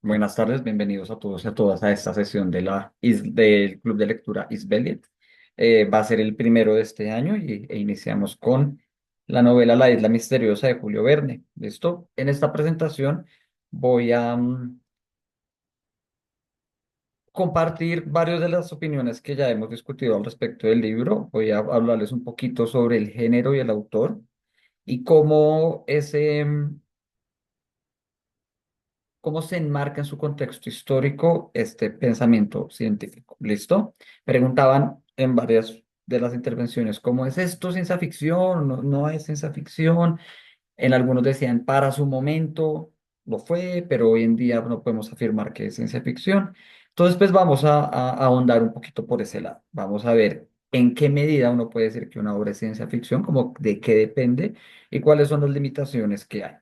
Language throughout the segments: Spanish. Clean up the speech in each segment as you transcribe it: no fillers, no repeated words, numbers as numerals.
Buenas tardes, bienvenidos a todos y a todas a esta sesión del Club de Lectura Isbelit. Va a ser el primero de este año e iniciamos con la novela La Isla Misteriosa de Julio Verne. ¿Listo? En esta presentación voy a compartir varias de las opiniones que ya hemos discutido al respecto del libro. Voy a hablarles un poquito sobre el género y el autor y cómo se enmarca en su contexto histórico este pensamiento científico. ¿Listo? Preguntaban en varias de las intervenciones, ¿cómo es esto ciencia ficción? ¿No, no es ciencia ficción? En algunos decían, para su momento lo fue, pero hoy en día no podemos afirmar que es ciencia ficción. Entonces, pues vamos a ahondar un poquito por ese lado. Vamos a ver en qué medida uno puede decir que una obra es ciencia ficción, como de qué depende y cuáles son las limitaciones que hay.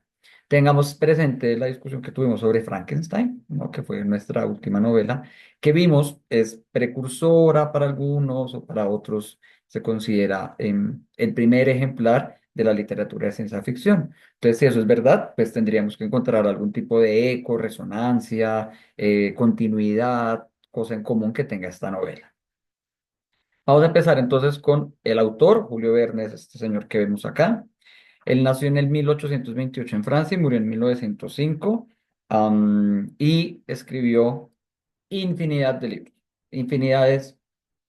Tengamos presente la discusión que tuvimos sobre Frankenstein, ¿no? Que fue nuestra última novela, que vimos es precursora para algunos o para otros se considera el primer ejemplar de la literatura de ciencia ficción. Entonces, si eso es verdad, pues tendríamos que encontrar algún tipo de eco, resonancia, continuidad, cosa en común que tenga esta novela. Vamos a empezar entonces con el autor, Julio Verne, es este señor que vemos acá. Él nació en el 1828 en Francia y murió en 1905, y escribió infinidad de libros. Infinidades,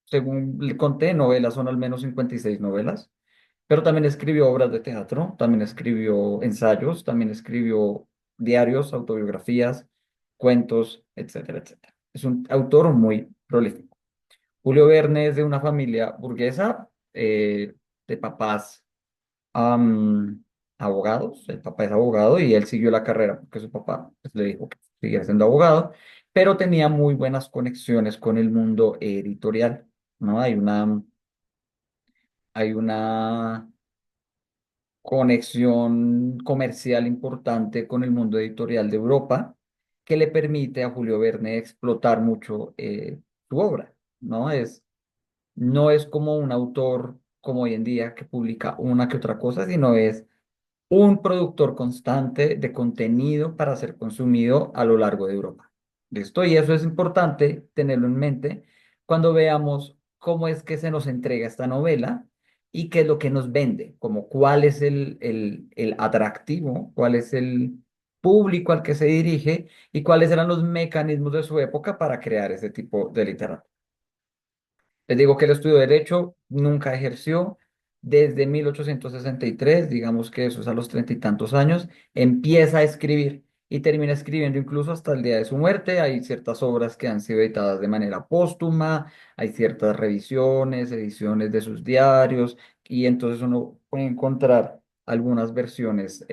según le conté, novelas son al menos 56 novelas, pero también escribió obras de teatro, también escribió ensayos, también escribió diarios, autobiografías, cuentos, etcétera, etcétera. Es un autor muy prolífico. Julio Verne es de una familia burguesa, de papás am, abogados. El papá es abogado y él siguió la carrera porque su papá pues, le dijo que siguiera siendo abogado, pero tenía muy buenas conexiones con el mundo editorial, ¿no? Hay una conexión comercial importante con el mundo editorial de Europa que le permite a Julio Verne explotar mucho su obra, ¿no? No es como un autor como hoy en día que publica una que otra cosa, sino es un productor constante de contenido para ser consumido a lo largo de Europa. ¿Listo? Y eso es importante tenerlo en mente cuando veamos cómo es que se nos entrega esta novela y qué es lo que nos vende, como cuál es el atractivo, cuál es el público al que se dirige y cuáles eran los mecanismos de su época para crear ese tipo de literatura. Les digo que él estudió Derecho, nunca ejerció. Desde 1863, digamos que eso es a los treinta y tantos años, empieza a escribir y termina escribiendo incluso hasta el día de su muerte. Hay ciertas obras que han sido editadas de manera póstuma, hay ciertas revisiones, ediciones de sus diarios, y entonces uno puede encontrar algunas versiones,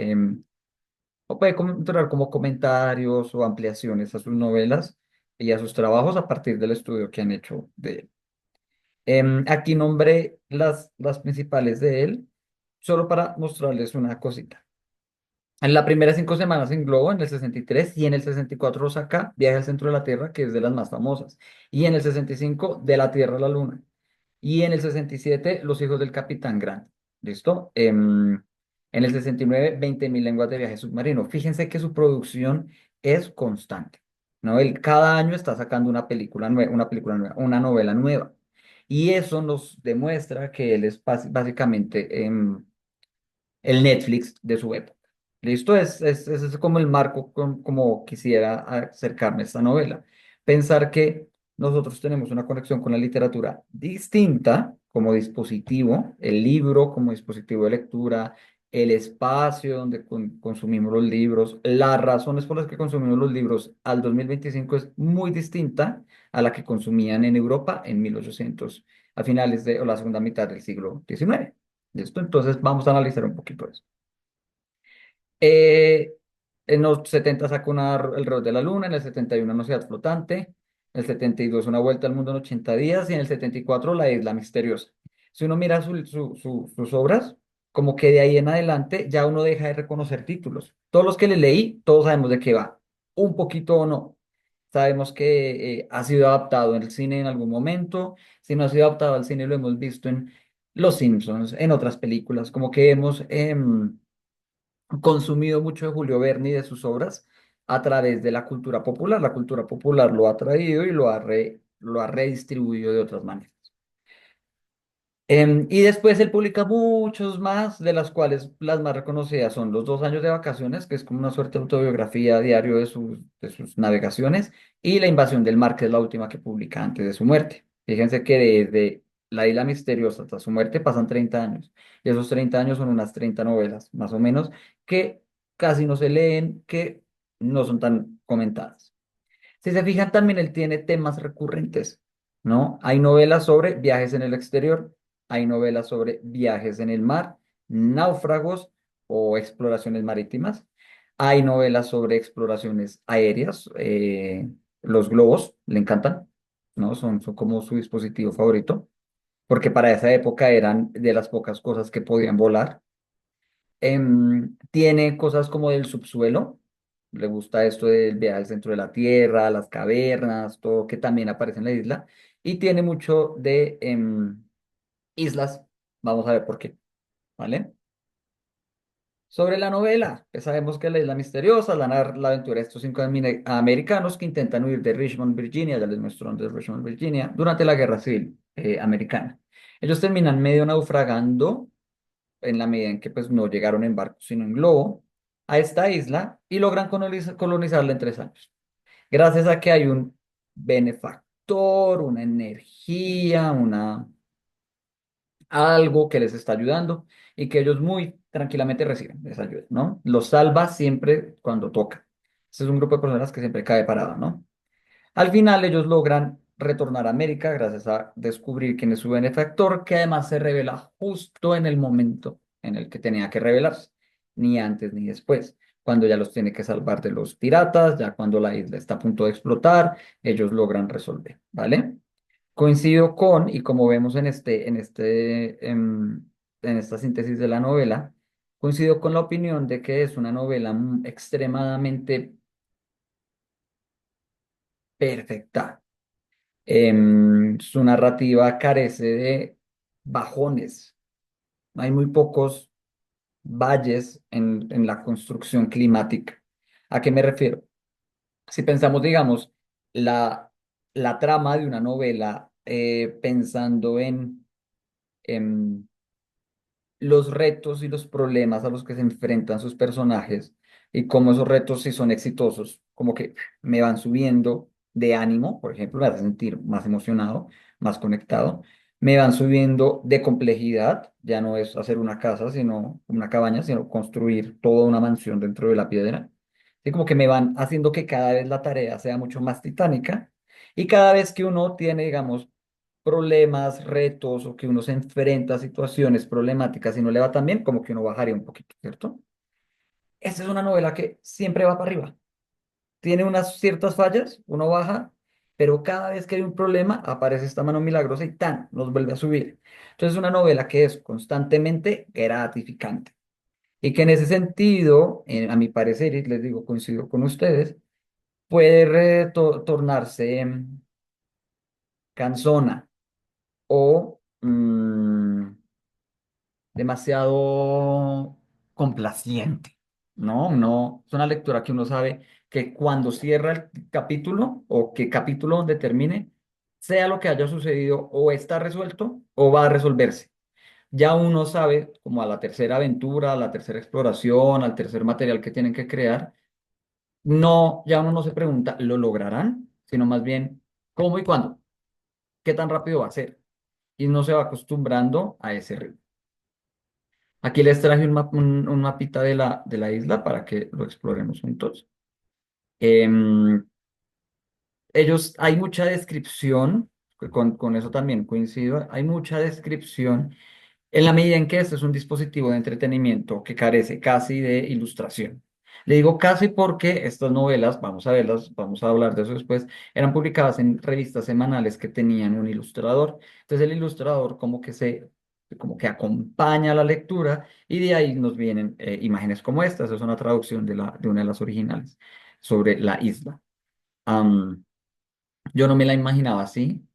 o puede encontrar como comentarios o ampliaciones a sus novelas y a sus trabajos a partir del estudio que han hecho de él. Aquí nombré las principales de él, solo para mostrarles una cosita. En las primeras 5 semanas en Globo, en el 63, y en el 64 saca Viaje al centro de la Tierra, que es de las más famosas, y en el 65 De la Tierra a la Luna, y en el 67 Los hijos del Capitán Grant. ¿Listo? En el 69 20.000 lenguas de viaje submarino. Fíjense que su producción es constante, ¿no? Él cada año está sacando una película nueva, una novela nueva. Y eso nos demuestra que él es básicamente el Netflix de su época. ¿Listo? Ese es como el marco como quisiera acercarme a esta novela. Pensar que nosotros tenemos una conexión con la literatura distinta como dispositivo, el libro como dispositivo de lectura, el espacio donde consumimos los libros, las razones por las que consumimos los libros al 2025 es muy distinta a la que consumían en Europa en 1800, a finales de o la segunda mitad del siglo XIX. ¿Listo? Entonces vamos a analizar un poquito eso. Eh, en los 70 sacó el reloj de la luna, en el 71 una ciudad flotante, en el 72 una vuelta al mundo en 80 días y en el 74 la isla misteriosa. Si uno mira sus obras, como que de ahí en adelante ya uno deja de reconocer títulos. Todos los que le leí, todos sabemos de qué va, un poquito o no. Sabemos que ha sido adaptado en el cine en algún momento. Si no ha sido adaptado al cine, lo hemos visto en Los Simpsons, en otras películas, como que hemos consumido mucho de Julio Verne y de sus obras a través de la cultura popular. La cultura popular lo ha traído y lo ha redistribuido de otras maneras. Y después él publica muchos más, de las cuales las más reconocidas son Los 2 años de vacaciones, que es como una suerte de autobiografía diario de sus navegaciones, y La invasión del mar, que es la última que publica antes de su muerte. Fíjense que desde La isla misteriosa hasta su muerte pasan 30 años, y esos 30 años son unas 30 novelas, más o menos, que casi no se leen, que no son tan comentadas. Si se fijan, también él tiene temas recurrentes, ¿no? Hay novelas sobre viajes en el exterior, hay novelas sobre viajes en el mar, náufragos o exploraciones marítimas, hay novelas sobre exploraciones aéreas, los globos le encantan, ¿no? Son como su dispositivo favorito, porque para esa época eran de las pocas cosas que podían volar. Tiene cosas como del subsuelo. Le gusta esto del viaje al centro de la Tierra, las cavernas, todo que también aparece en la isla. Y tiene mucho de islas. Vamos a ver por qué, ¿vale? Sobre la novela, pues sabemos que la isla misteriosa, la aventura de estos 5 americanos que intentan huir de Richmond, Virginia, ya les muestro dónde es Richmond, Virginia, durante la Guerra Civil americana. Ellos terminan medio naufragando en la medida en que pues no llegaron en barco, sino en globo, a esta isla y logran colonizarla en 3 años. Gracias a que hay un benefactor, una energía, algo que les está ayudando y que ellos muy tranquilamente reciben esa ayuda, ¿no? Los salva siempre cuando toca. Este es un grupo de personas que siempre cae parado, ¿no? Al final ellos logran retornar a América gracias a descubrir quién es su benefactor, que además se revela justo en el momento en el que tenía que revelarse, ni antes ni después, cuando ya los tiene que salvar de los piratas, ya cuando la isla está a punto de explotar, ellos logran resolver, ¿vale? Coincido con, y como vemos en esta síntesis de la novela, coincido con la opinión de que es una novela extremadamente perfecta. Su narrativa carece de bajones. Hay muy pocos valles en la construcción climática. ¿A qué me refiero? Si pensamos, digamos, la, la trama de una novela pensando en los retos y los problemas a los que se enfrentan sus personajes y cómo esos retos, si son exitosos, como que me van subiendo de ánimo, por ejemplo, me hace sentir más emocionado, más conectado, me van subiendo de complejidad, ya no es hacer una casa, sino una cabaña, sino construir toda una mansión dentro de la piedra. Y como que me van haciendo que cada vez la tarea sea mucho más titánica y cada vez que uno tiene, digamos, problemas, retos o que uno se enfrenta a situaciones problemáticas y no le va tan bien, como que uno bajaría un poquito, ¿cierto? Esta es una novela que siempre va para arriba. Tiene unas ciertas fallas, uno baja, pero cada vez que hay un problema aparece esta mano milagrosa y ¡tan! Nos vuelve a subir. Entonces es una novela que es constantemente gratificante y que en ese sentido, a mi parecer, y les digo, coincido con ustedes, puede tornarse cansona o demasiado complaciente, ¿no? No, es una lectura que uno sabe que cuando cierra el capítulo o que capítulo donde termine, sea lo que haya sucedido, o está resuelto o va a resolverse. Ya uno sabe, como a la tercera aventura, a la tercera exploración, al tercer material que tienen que crear, no, ya uno no se pregunta, ¿lo lograrán? Sino más bien, ¿cómo y cuándo? ¿Qué tan rápido va a ser? Y no se va acostumbrando a ese ritmo. Aquí les traje un mapita de la isla para que lo exploremos juntos. Em, hay mucha descripción, con eso también coincido, hay mucha descripción en la medida en que este es un dispositivo de entretenimiento que carece casi de ilustración. Le digo casi porque estas novelas, vamos a verlas, vamos a hablar de eso después, eran publicadas en revistas semanales que tenían un ilustrador. Entonces el ilustrador como que acompaña la lectura y de ahí nos vienen imágenes como estas. Es una traducción de una de las originales sobre la isla. Am, yo no me la imaginaba así.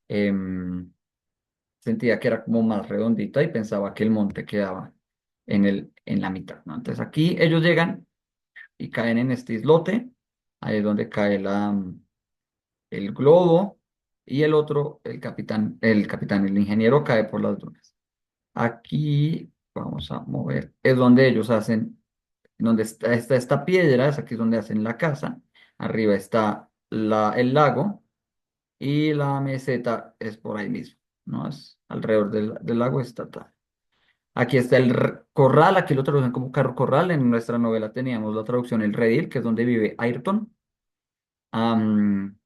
em, Sentía que era como más redondita y pensaba que el monte quedaba en la mitad, ¿no? Entonces aquí ellos llegan y caen en este islote. Ahí es donde cae el globo y el otro, el ingeniero cae por las dunas. Aquí vamos a mover, es donde ellos hacen, donde está esta piedra, es aquí donde hacen la casa. Arriba está el lago y la meseta es por ahí mismo, ¿no? Es alrededor del lago está tal. Aquí está corral, aquí lo traducen como carro corral. En nuestra novela teníamos la traducción el redil, que es donde vive Ayrton. Am,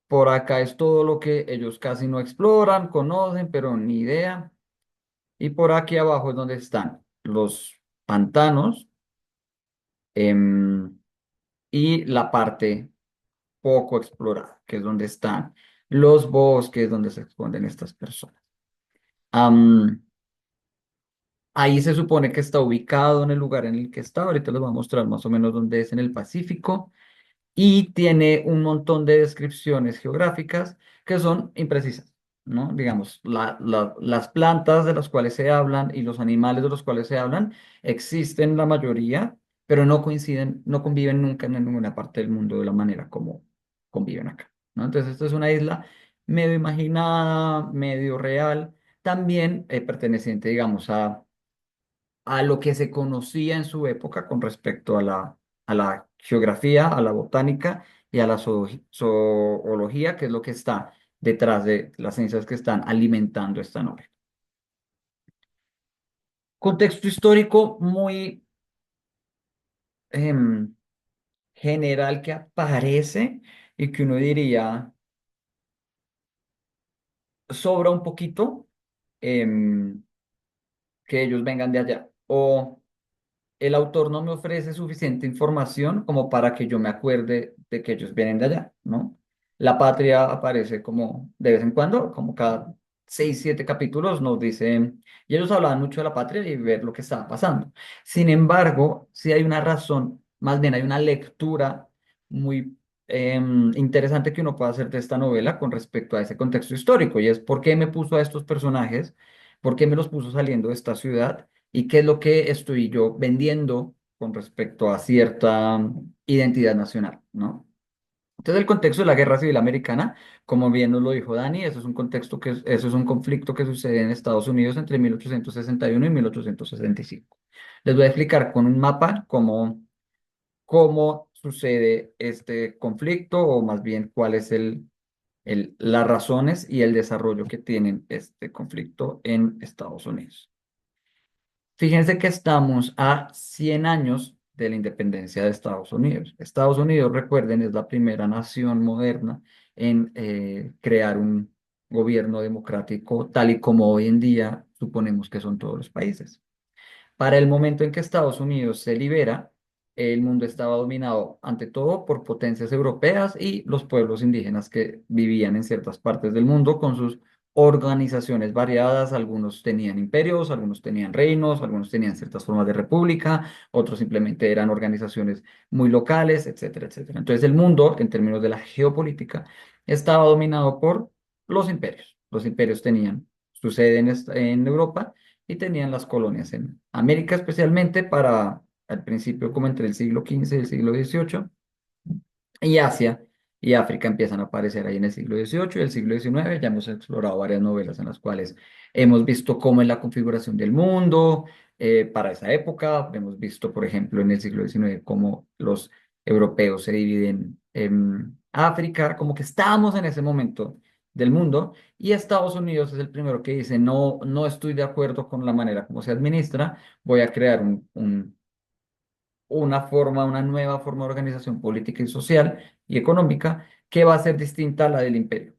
por acá es todo lo que ellos casi no exploran, conocen, pero ni idea. Y por aquí abajo es donde están los pantanos, em, y la parte poco explorada, que es donde están los bosques, donde se esconden estas personas. Am, Ahí se supone que está ubicado en el lugar en el que está. Ahorita les voy a mostrar más o menos dónde es en el Pacífico. Y tiene un montón de descripciones geográficas que son imprecisas, ¿no? Digamos, las plantas de las cuales se hablan y los animales de los cuales se hablan existen la mayoría, pero no coinciden, no conviven nunca en ninguna parte del mundo de la manera como conviven acá, ¿no? Entonces, esta es una isla medio imaginada, medio real, también perteneciente, digamos, a lo que se conocía en su época con respecto a la geografía, a la botánica y a la zoología, que es lo que está detrás de las ciencias que están alimentando esta novela. Contexto histórico muy em, general que aparece y que uno diría sobra un poquito, em, que ellos vengan de allá. O el autor no me ofrece suficiente información como para que yo me acuerde de que ellos vienen de allá, ¿no? La patria aparece como de vez en cuando, como cada 6, 7 capítulos nos dicen, y ellos hablaban mucho de la patria y ver lo que estaba pasando. Sin embargo, sí hay una razón, más bien hay una lectura muy interesante que uno puede hacer de esta novela con respecto a ese contexto histórico, y es por qué me puso a estos personajes, por qué me los puso saliendo de esta ciudad y qué es lo que estoy yo vendiendo con respecto a cierta identidad nacional, ¿no? Entonces, el contexto de la Guerra Civil Americana, como bien nos lo dijo Dani, eso es un contexto eso es un conflicto que sucede en Estados Unidos entre 1861 y 1865. Les voy a explicar con un mapa cómo sucede este conflicto, o más bien cuál es las razones y el desarrollo que tienen este conflicto en Estados Unidos. Fíjense que estamos a 100 años de la independencia de Estados Unidos. Estados Unidos, recuerden, es la primera nación moderna en crear un gobierno democrático tal y como hoy en día suponemos que son todos los países. Para el momento en que Estados Unidos se libera, el mundo estaba dominado ante todo por potencias europeas y los pueblos indígenas que vivían en ciertas partes del mundo con sus organizaciones variadas. Algunos tenían imperios, algunos tenían reinos, algunos tenían ciertas formas de república, otros simplemente eran organizaciones muy locales, etcétera, etcétera. Entonces el mundo, en términos de la geopolítica, estaba dominado por los imperios. Los imperios tenían su sede en Europa y tenían las colonias en América, especialmente para al principio como entre el siglo XV y el siglo XVIII, y Asia y África empiezan a aparecer ahí en el siglo XVIII y el siglo XIX. Ya hemos explorado varias novelas en las cuales hemos visto cómo es la configuración del mundo para esa época. Hemos visto, por ejemplo, en el siglo XIX cómo los europeos se dividen en África, como que estamos en ese momento del mundo, y Estados Unidos es el primero que dice, no, no estoy de acuerdo con la manera como se administra, voy a crear una nueva forma de organización política y social y económica que va a ser distinta a la del imperio.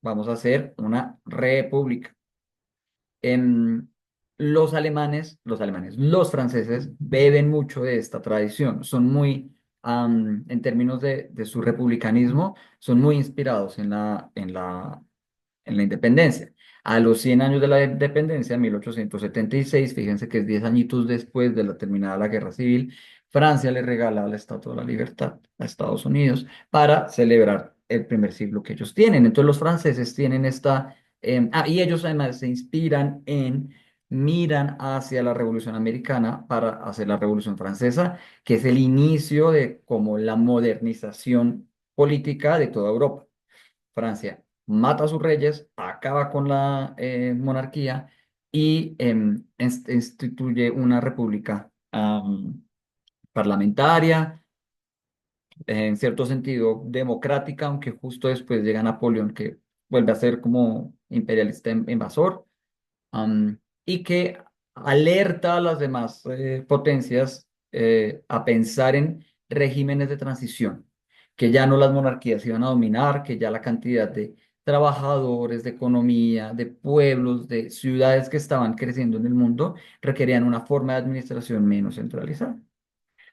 Vamos a hacer una república. En los franceses beben mucho de esta tradición, son muy, en términos de su republicanismo, son muy inspirados en la independencia. A los 100 años de la independencia, en 1876, fíjense que es 10 añitos después de la terminada la Guerra Civil, Francia le regala la Estatua de la Libertad a Estados Unidos para celebrar el primer siglo que ellos tienen. Entonces los franceses tienen y ellos además se inspiran en miran hacia la Revolución Americana para hacer la Revolución Francesa, que es el inicio de como la modernización política de toda Europa. Francia mata a sus reyes, acaba con la monarquía y instituye una república parlamentaria, en cierto sentido democrática, aunque justo después llega Napoleón, que vuelve a ser como imperialista invasor, y que alerta a las demás potencias a pensar en regímenes de transición, que ya no las monarquías iban a dominar, que ya la cantidad de trabajadores, de economía, de pueblos, de ciudades que estaban creciendo en el mundo requerían una forma de administración menos centralizada.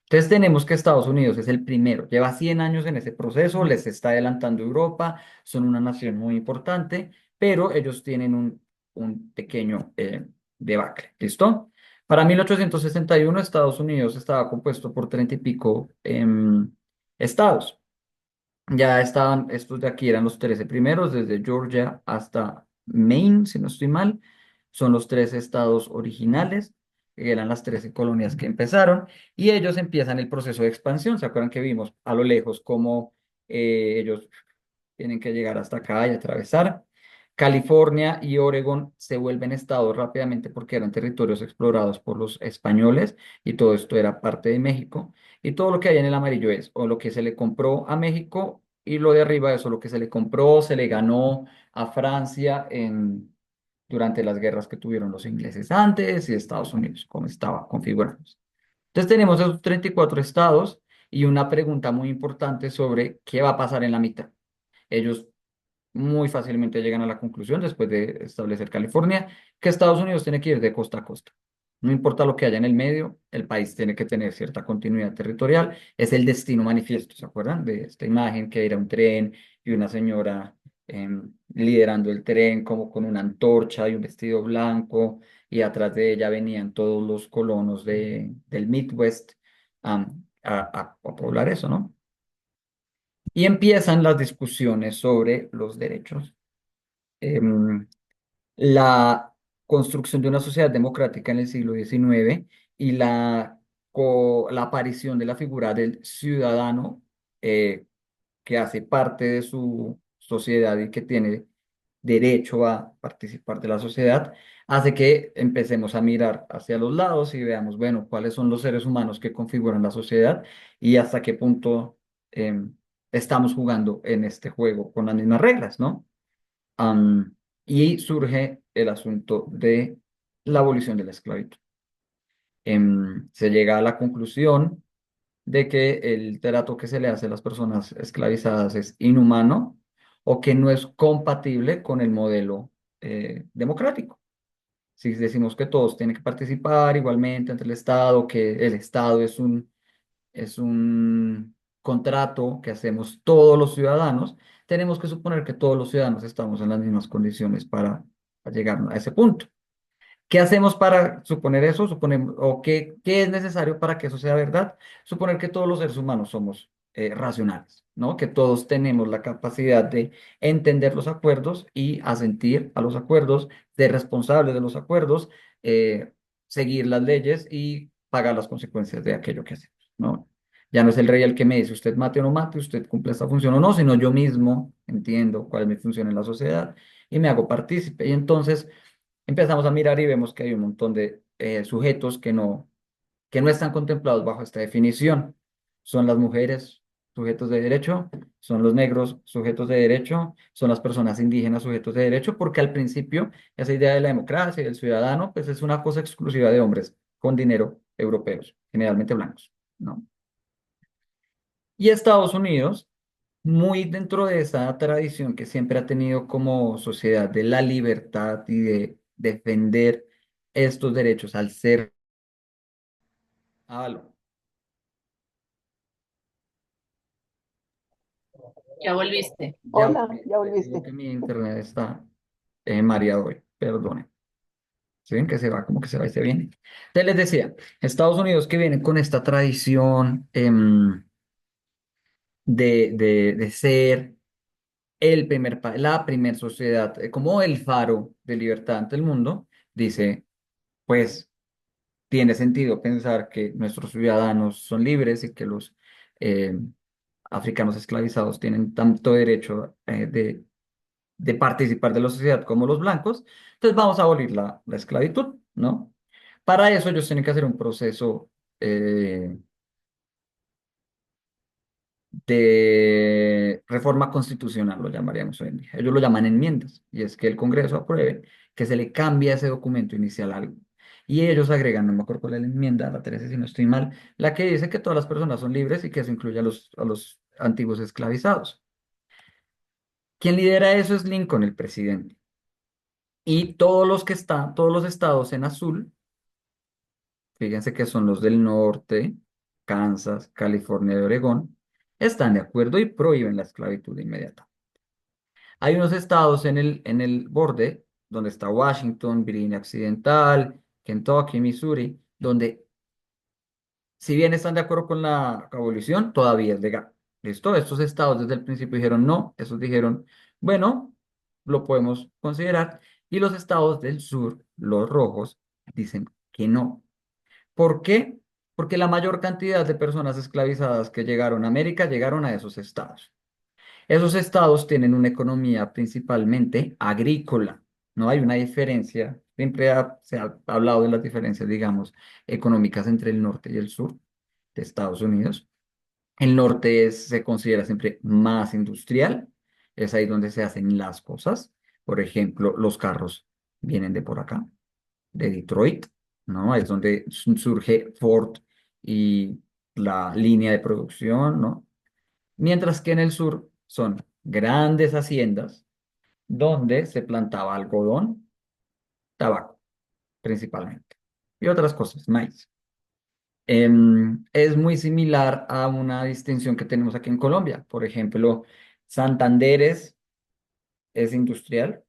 Entonces tenemos que Estados Unidos es el primero, lleva 100 años en ese proceso, les está adelantando Europa, son una nación muy importante, pero ellos tienen un pequeño debacle. ¿Listo? Para 1861 Estados Unidos estaba compuesto por 30 y pico estados. Ya estaban, estos de aquí eran los 13 primeros, desde Georgia hasta Maine, si no estoy mal. Son los 13 estados originales, que eran las 13 colonias que empezaron, y ellos empiezan el proceso de expansión. ¿Se acuerdan que vimos a lo lejos cómo ellos tienen que llegar hasta acá y atravesar? California y Oregón se vuelven estados rápidamente porque eran territorios explorados por los españoles y todo esto era parte de México. Y todo lo que hay en el amarillo es o lo que se le compró a México y lo de arriba es o lo que se le compró, se le ganó a Francia durante las guerras que tuvieron los ingleses antes y Estados Unidos, como estaba configurado. Entonces tenemos esos 34 estados y una pregunta muy importante sobre qué va a pasar en la mitad. Ellos muy fácilmente llegan a la conclusión, después de establecer California, que Estados Unidos tiene que ir de costa a costa. No importa lo que haya en el medio, el país tiene que tener cierta continuidad territorial. Es el destino manifiesto, ¿se acuerdan? De esta imagen que era un tren y una señora liderando el tren como con una antorcha y un vestido blanco y atrás de ella venían todos los colonos del Midwest a poblar eso, ¿no? Y empiezan las discusiones sobre los derechos. Em, la construcción de una sociedad democrática en el siglo XIX y la aparición de la figura del ciudadano eh, que hace parte de su sociedad y que tiene derecho a participar de la sociedad, hace que empecemos a mirar hacia los lados y veamos, bueno, cuáles son los seres humanos que configuran la sociedad y hasta qué punto estamos jugando en este juego con las mismas reglas, ¿no? Am, y surge el asunto de la abolición de la esclavitud. Se llega a la conclusión de que el trato que se le hace a las personas esclavizadas es inhumano o que no es compatible con el modelo democrático. Si decimos que todos tienen que participar igualmente ante el Estado, que el Estado es un contrato que hacemos todos los ciudadanos, tenemos que suponer que todos los ciudadanos estamos en las mismas condiciones para llegar a ese punto. ¿Qué hacemos para suponer eso? Suponemos, o qué es necesario para que eso sea verdad? Suponer que todos los seres humanos somos racionales, ¿no? Que todos tenemos la capacidad de entender los acuerdos y asentir a los acuerdos, ser responsables de los acuerdos, eh, seguir las leyes y pagar las consecuencias de aquello que hacemos, ¿no? Ya no es el rey el que me dice usted mate o no mate, usted cumple esta función o no, sino yo mismo entiendo cuál es mi función en la sociedad y me hago partícipe. Y entonces empezamos a mirar y vemos que hay un montón de sujetos que no están contemplados bajo esta definición. Son las mujeres sujetos de derecho, son los negros sujetos de derecho, son las personas indígenas sujetos de derecho, porque al principio esa idea de la democracia y del ciudadano, pues es una cosa exclusiva de hombres con dinero europeos, generalmente blancos, ¿no? Y Estados Unidos, muy dentro de esa tradición que siempre ha tenido como sociedad de la libertad y de defender estos derechos al ser... Aló, Ya volviste. ya Hola, volví, ya te digo volviste. que mi internet está mareado hoy, perdone. ¿Sí ven que se va, como que se va y se viene? Entonces les decía, Estados Unidos que viene con esta tradición de ser la primer sociedad, como el faro de libertad ante el mundo, dice. pues tiene sentido pensar que nuestros ciudadanos son libres y que los eh, africanos esclavizados tienen tanto derecho de participar de la sociedad como los blancos, entonces vamos a abolir la esclavitud, ¿no? Para eso ellos tienen que hacer un proceso eh, de reforma constitucional, lo llamaríamos hoy en día. Ellos lo llaman enmiendas, y es que el Congreso apruebe que se le cambie ese documento inicial a algo. Y ellos agregan, no me acuerdo cuál es la enmienda, la 13 si no estoy mal, la que dice que todas las personas son libres y que eso incluye a los antiguos esclavizados. Quien lidera eso es Lincoln, el presidente. Y todos los que están, todos los estados en azul, fíjense que son los del norte, Kansas, California y Oregón, están de acuerdo y prohíben la esclavitud inmediata. Hay unos estados en el borde, donde está Washington, Virginia Occidental, Kentucky, Missouri, donde si bien están de acuerdo con la abolición, todavía es legal. ¿Listo? Estos estados desde el principio dijeron no, esos dijeron, bueno, lo podemos considerar. Y los estados del sur, los rojos, dicen que no. ¿Por qué? Porque la mayor cantidad de personas esclavizadas que llegaron a América llegaron a esos estados. Esos estados tienen una economía principalmente agrícola. No hay una diferencia. Siempre se ha hablado de las diferencias, digamos, económicas entre el norte y el sur de Estados Unidos. El norte se considera siempre más industrial. Es ahí donde se hacen las cosas. Por ejemplo, los carros vienen de por acá, de Detroit, ¿no? Es donde surge Ford y la línea de producción, ¿no? Mientras que en el sur son grandes haciendas donde se plantaba algodón, tabaco principalmente, y otras cosas, maíz. Es muy similar a una distinción que tenemos aquí en Colombia. Por ejemplo, Santander es industrial.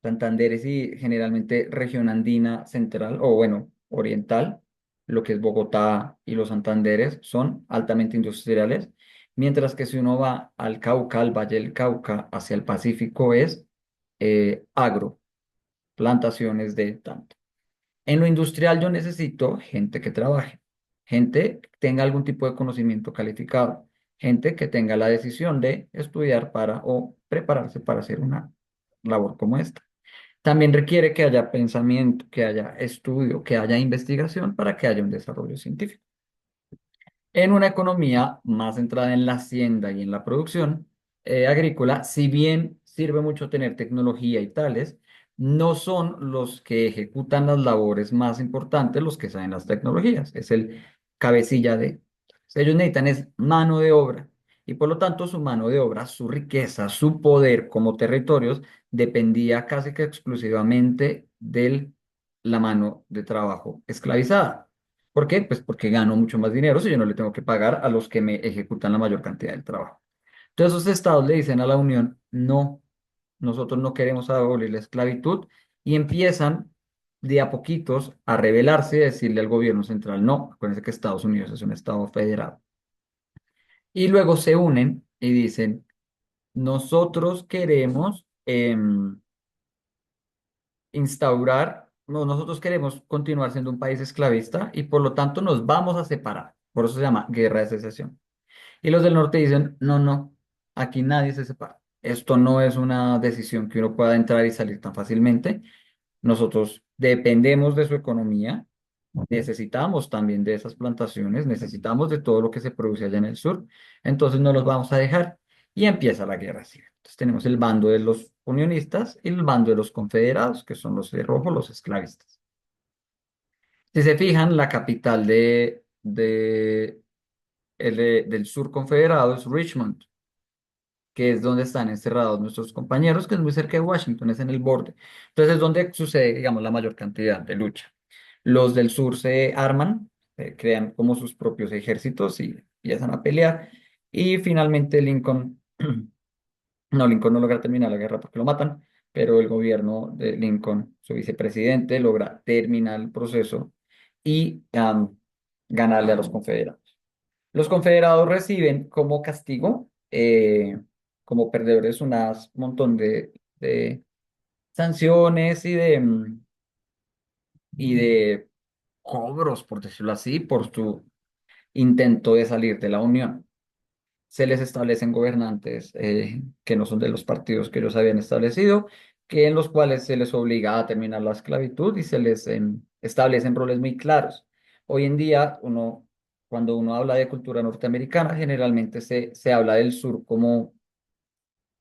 Santander es y generalmente región andina central o bueno, oriental, lo que es Bogotá y los Santanderes son altamente industriales, mientras que si uno va al Cauca, al Valle del Cauca, hacia el Pacífico es agro, plantaciones de tanto. En lo industrial yo necesito gente que trabaje, gente que tenga algún tipo de conocimiento calificado, gente que tenga la decisión de estudiar para o prepararse para hacer una labor como esta. También requiere que haya pensamiento, que haya estudio, que haya investigación para que haya un desarrollo científico. En una economía más centrada en la hacienda y en la producción agrícola, si bien sirve mucho tener tecnología y tales, no son los que ejecutan las labores más importantes los que saben las tecnologías. Es el cabecilla de... Ellos necesitan es mano de obra y por lo tanto su mano de obra, su riqueza, su poder como territorios dependía casi que exclusivamente de la mano de trabajo esclavizada. ¿Por qué? Pues porque gano mucho más dinero si yo no le tengo que pagar a los que me ejecutan la mayor cantidad del trabajo. Entonces, esos estados le dicen a la Unión, no, nosotros no queremos abolir la esclavitud y empiezan de a poquitos a rebelarse y a decirle al gobierno central, no, acuérdense que Estados Unidos es un estado federal. Y luego se unen y dicen, nosotros queremos instaurar, no, nosotros queremos continuar siendo un país esclavista y por lo tanto nos vamos a separar. Por eso se llama guerra de secesión. Y los del norte dicen, no, no, aquí nadie se separa. Esto no es una decisión que uno pueda entrar y salir tan fácilmente. Nosotros dependemos de su economía, necesitamos también de esas plantaciones, necesitamos de todo lo que se produce allá en el sur, entonces no los vamos a dejar y empieza la guerra civil. Entonces tenemos el bando de los unionistas y el bando de los confederados, que son los de rojo, los esclavistas. Si se fijan, la capital del sur confederado es Richmond, que es donde están encerrados nuestros compañeros, que es muy cerca de Washington, es en el borde. Entonces es donde sucede, digamos, la mayor cantidad de lucha. Los del sur se arman, crean como sus propios ejércitos y empiezan a pelear. Y finalmente Lincoln, no, Lincoln no logra terminar la guerra porque lo matan, pero el gobierno de Lincoln, su vicepresidente, logra terminar el proceso y ganarle a los confederados. Los confederados reciben como castigo, como perdedores, un montón de sanciones y y de cobros, por decirlo así, por su intento de salir de la Unión. Se les establecen gobernantes que no son de los partidos que ellos habían establecido, que en los cuales se les obliga a terminar la esclavitud y se les establecen roles muy claros. Hoy en día, cuando uno habla de cultura norteamericana, generalmente se habla del sur como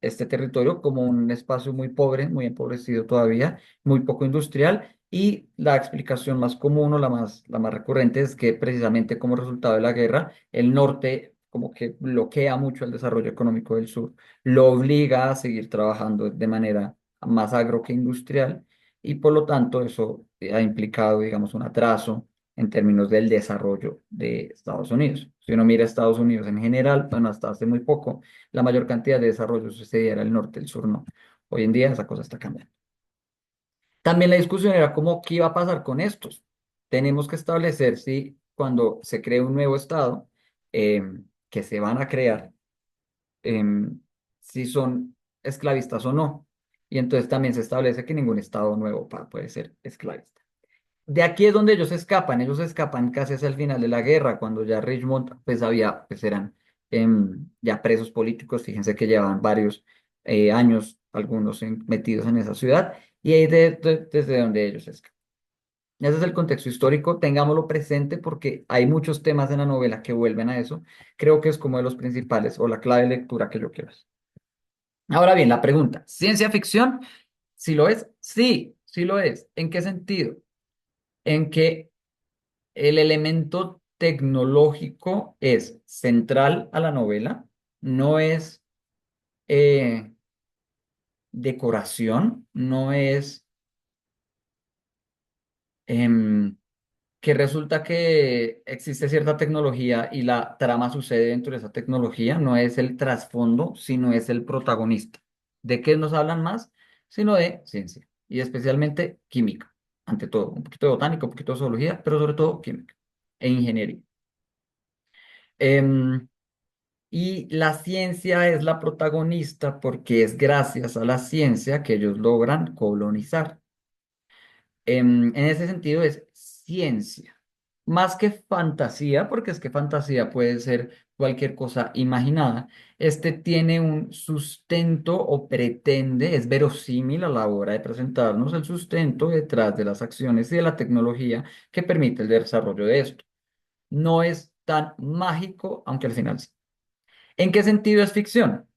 este territorio como un espacio muy pobre, muy empobrecido todavía, muy poco industrial, y la explicación más común o la más recurrente es que precisamente como resultado de la guerra, el norte como que bloquea mucho el desarrollo económico del sur, lo obliga a seguir trabajando de manera más agro que industrial, y por lo tanto eso ha implicado, digamos, un atraso en términos del desarrollo de Estados Unidos. Si uno mira Estados Unidos en general, bueno, hasta hace muy poco, la mayor cantidad de desarrollo sucedía era el norte, el sur no. Hoy en día esa cosa está cambiando. También la discusión era como qué iba a pasar con estos. Tenemos que establecer si cuando se cree un nuevo estado, que se van a crear, em, si son esclavistas o no. Y entonces también se establece que ningún estado nuevo puede ser esclavista. De aquí es donde ellos escapan casi hacia el final de la guerra, cuando ya Richmond, pues eran ya presos políticos, fíjense que llevaban varios años, algunos metidos en esa ciudad, y ahí desde donde ellos escapan. Ese es el contexto histórico, tengámoslo presente porque hay muchos temas en la novela que vuelven a eso, creo que es como de los principales o la clave de lectura que yo quiero hacer. Ahora bien, la pregunta, ¿ciencia ficción? ¿Sí lo es? Sí, sí lo es. ¿En qué sentido? En que el elemento tecnológico es central a la novela, no es eh, decoración, no es em, que resulta que existe cierta tecnología y la trama sucede dentro de esa tecnología, no es el trasfondo, sino es el protagonista. ¿De qué nos hablan más? Sino de ciencia y especialmente química, ante todo, un poquito de botánica, un poquito de zoología, pero sobre todo química e ingeniería. Em, Y la ciencia es la protagonista porque es gracias a la ciencia que ellos logran colonizar. En ese sentido es ciencia, más que fantasía, porque es que fantasía puede ser cualquier cosa imaginada. Este tiene un sustento o pretende, es verosímil a la hora de presentarnos el sustento detrás de las acciones y de la tecnología que permite el desarrollo de esto. No es tan mágico, aunque al final sí. ¿En qué sentido es ficción?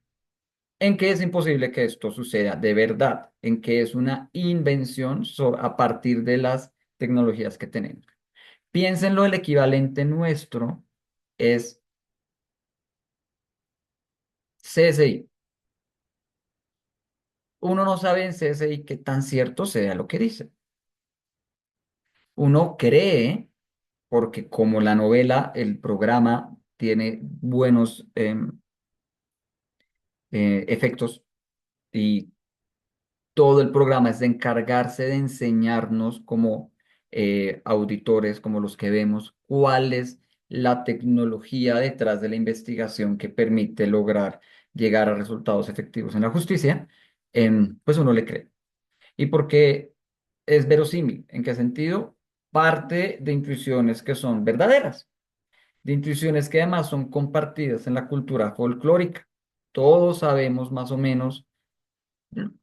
En que es imposible que esto suceda de verdad, en que es una invención a partir de las tecnologías que tenemos. Piénsenlo, el equivalente nuestro es CSI. Uno no sabe en CSI qué tan cierto sea lo que dice. Uno cree, porque como la novela, el programa tiene buenos efectos y todo el programa es de encargarse de enseñarnos como auditores, como los que vemos, cuál es la tecnología detrás de la investigación que permite lograr llegar a resultados efectivos en la justicia, pues uno le cree. Y porque es verosímil, ¿en qué sentido? Parte de intuiciones que son verdaderas, de intuiciones que además son compartidas en la cultura folclórica. Todos sabemos más o menos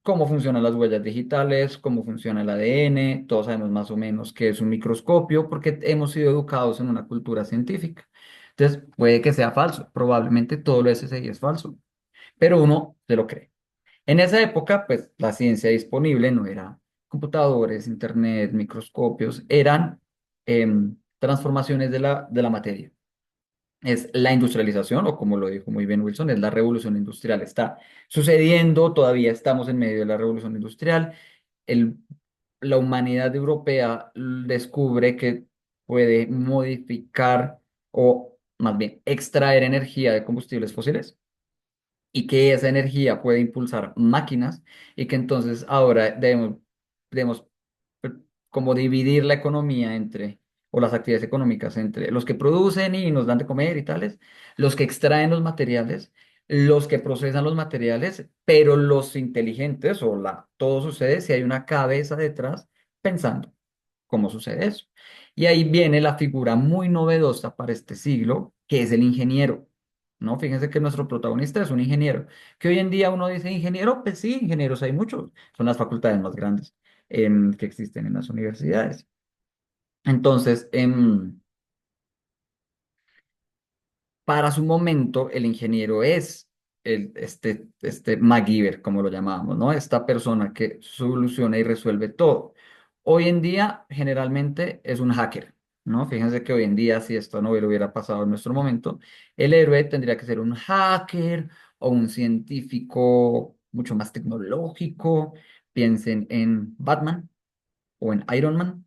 cómo funcionan las huellas digitales, cómo funciona el ADN, todos sabemos más o menos qué es un microscopio, porque hemos sido educados en una cultura científica. Entonces, puede que sea falso, probablemente todo lo SSI es falso, pero uno se lo cree. En esa época, pues la ciencia disponible no era computadores, internet, microscopios, eran transformaciones de la materia. Es la industrialización, o como lo dijo muy bien Wilson, es la revolución industrial. Está sucediendo, todavía estamos en medio de la revolución industrial. El, la humanidad europea descubre que puede modificar o más bien extraer energía de combustibles fósiles y que esa energía puede impulsar máquinas y que entonces ahora debemos eh, como dividir la economía entre, o las actividades económicas entre los que producen y nos dan de comer y tales, los que extraen los materiales, los que procesan los materiales, pero los inteligentes todo sucede si hay una cabeza detrás pensando. cómo sucede eso. Y ahí viene la figura muy novedosa para este siglo, que es el ingeniero, ¿no? Fíjense que nuestro protagonista es un ingeniero, que hoy en día uno dice ingeniero, pues sí, ingenieros hay muchos, son las facultades más grandes que existen en las universidades. Entonces, para su momento, el ingeniero es este MacGyver, como lo llamábamos, ¿no? Esta persona que soluciona y resuelve todo. Hoy en día, generalmente, es un hacker, ¿no? Fíjense que hoy en día, si esto no hubiera pasado en nuestro momento, el héroe tendría que ser un hacker o un científico mucho más tecnológico. Piensen en Batman o en Iron Man,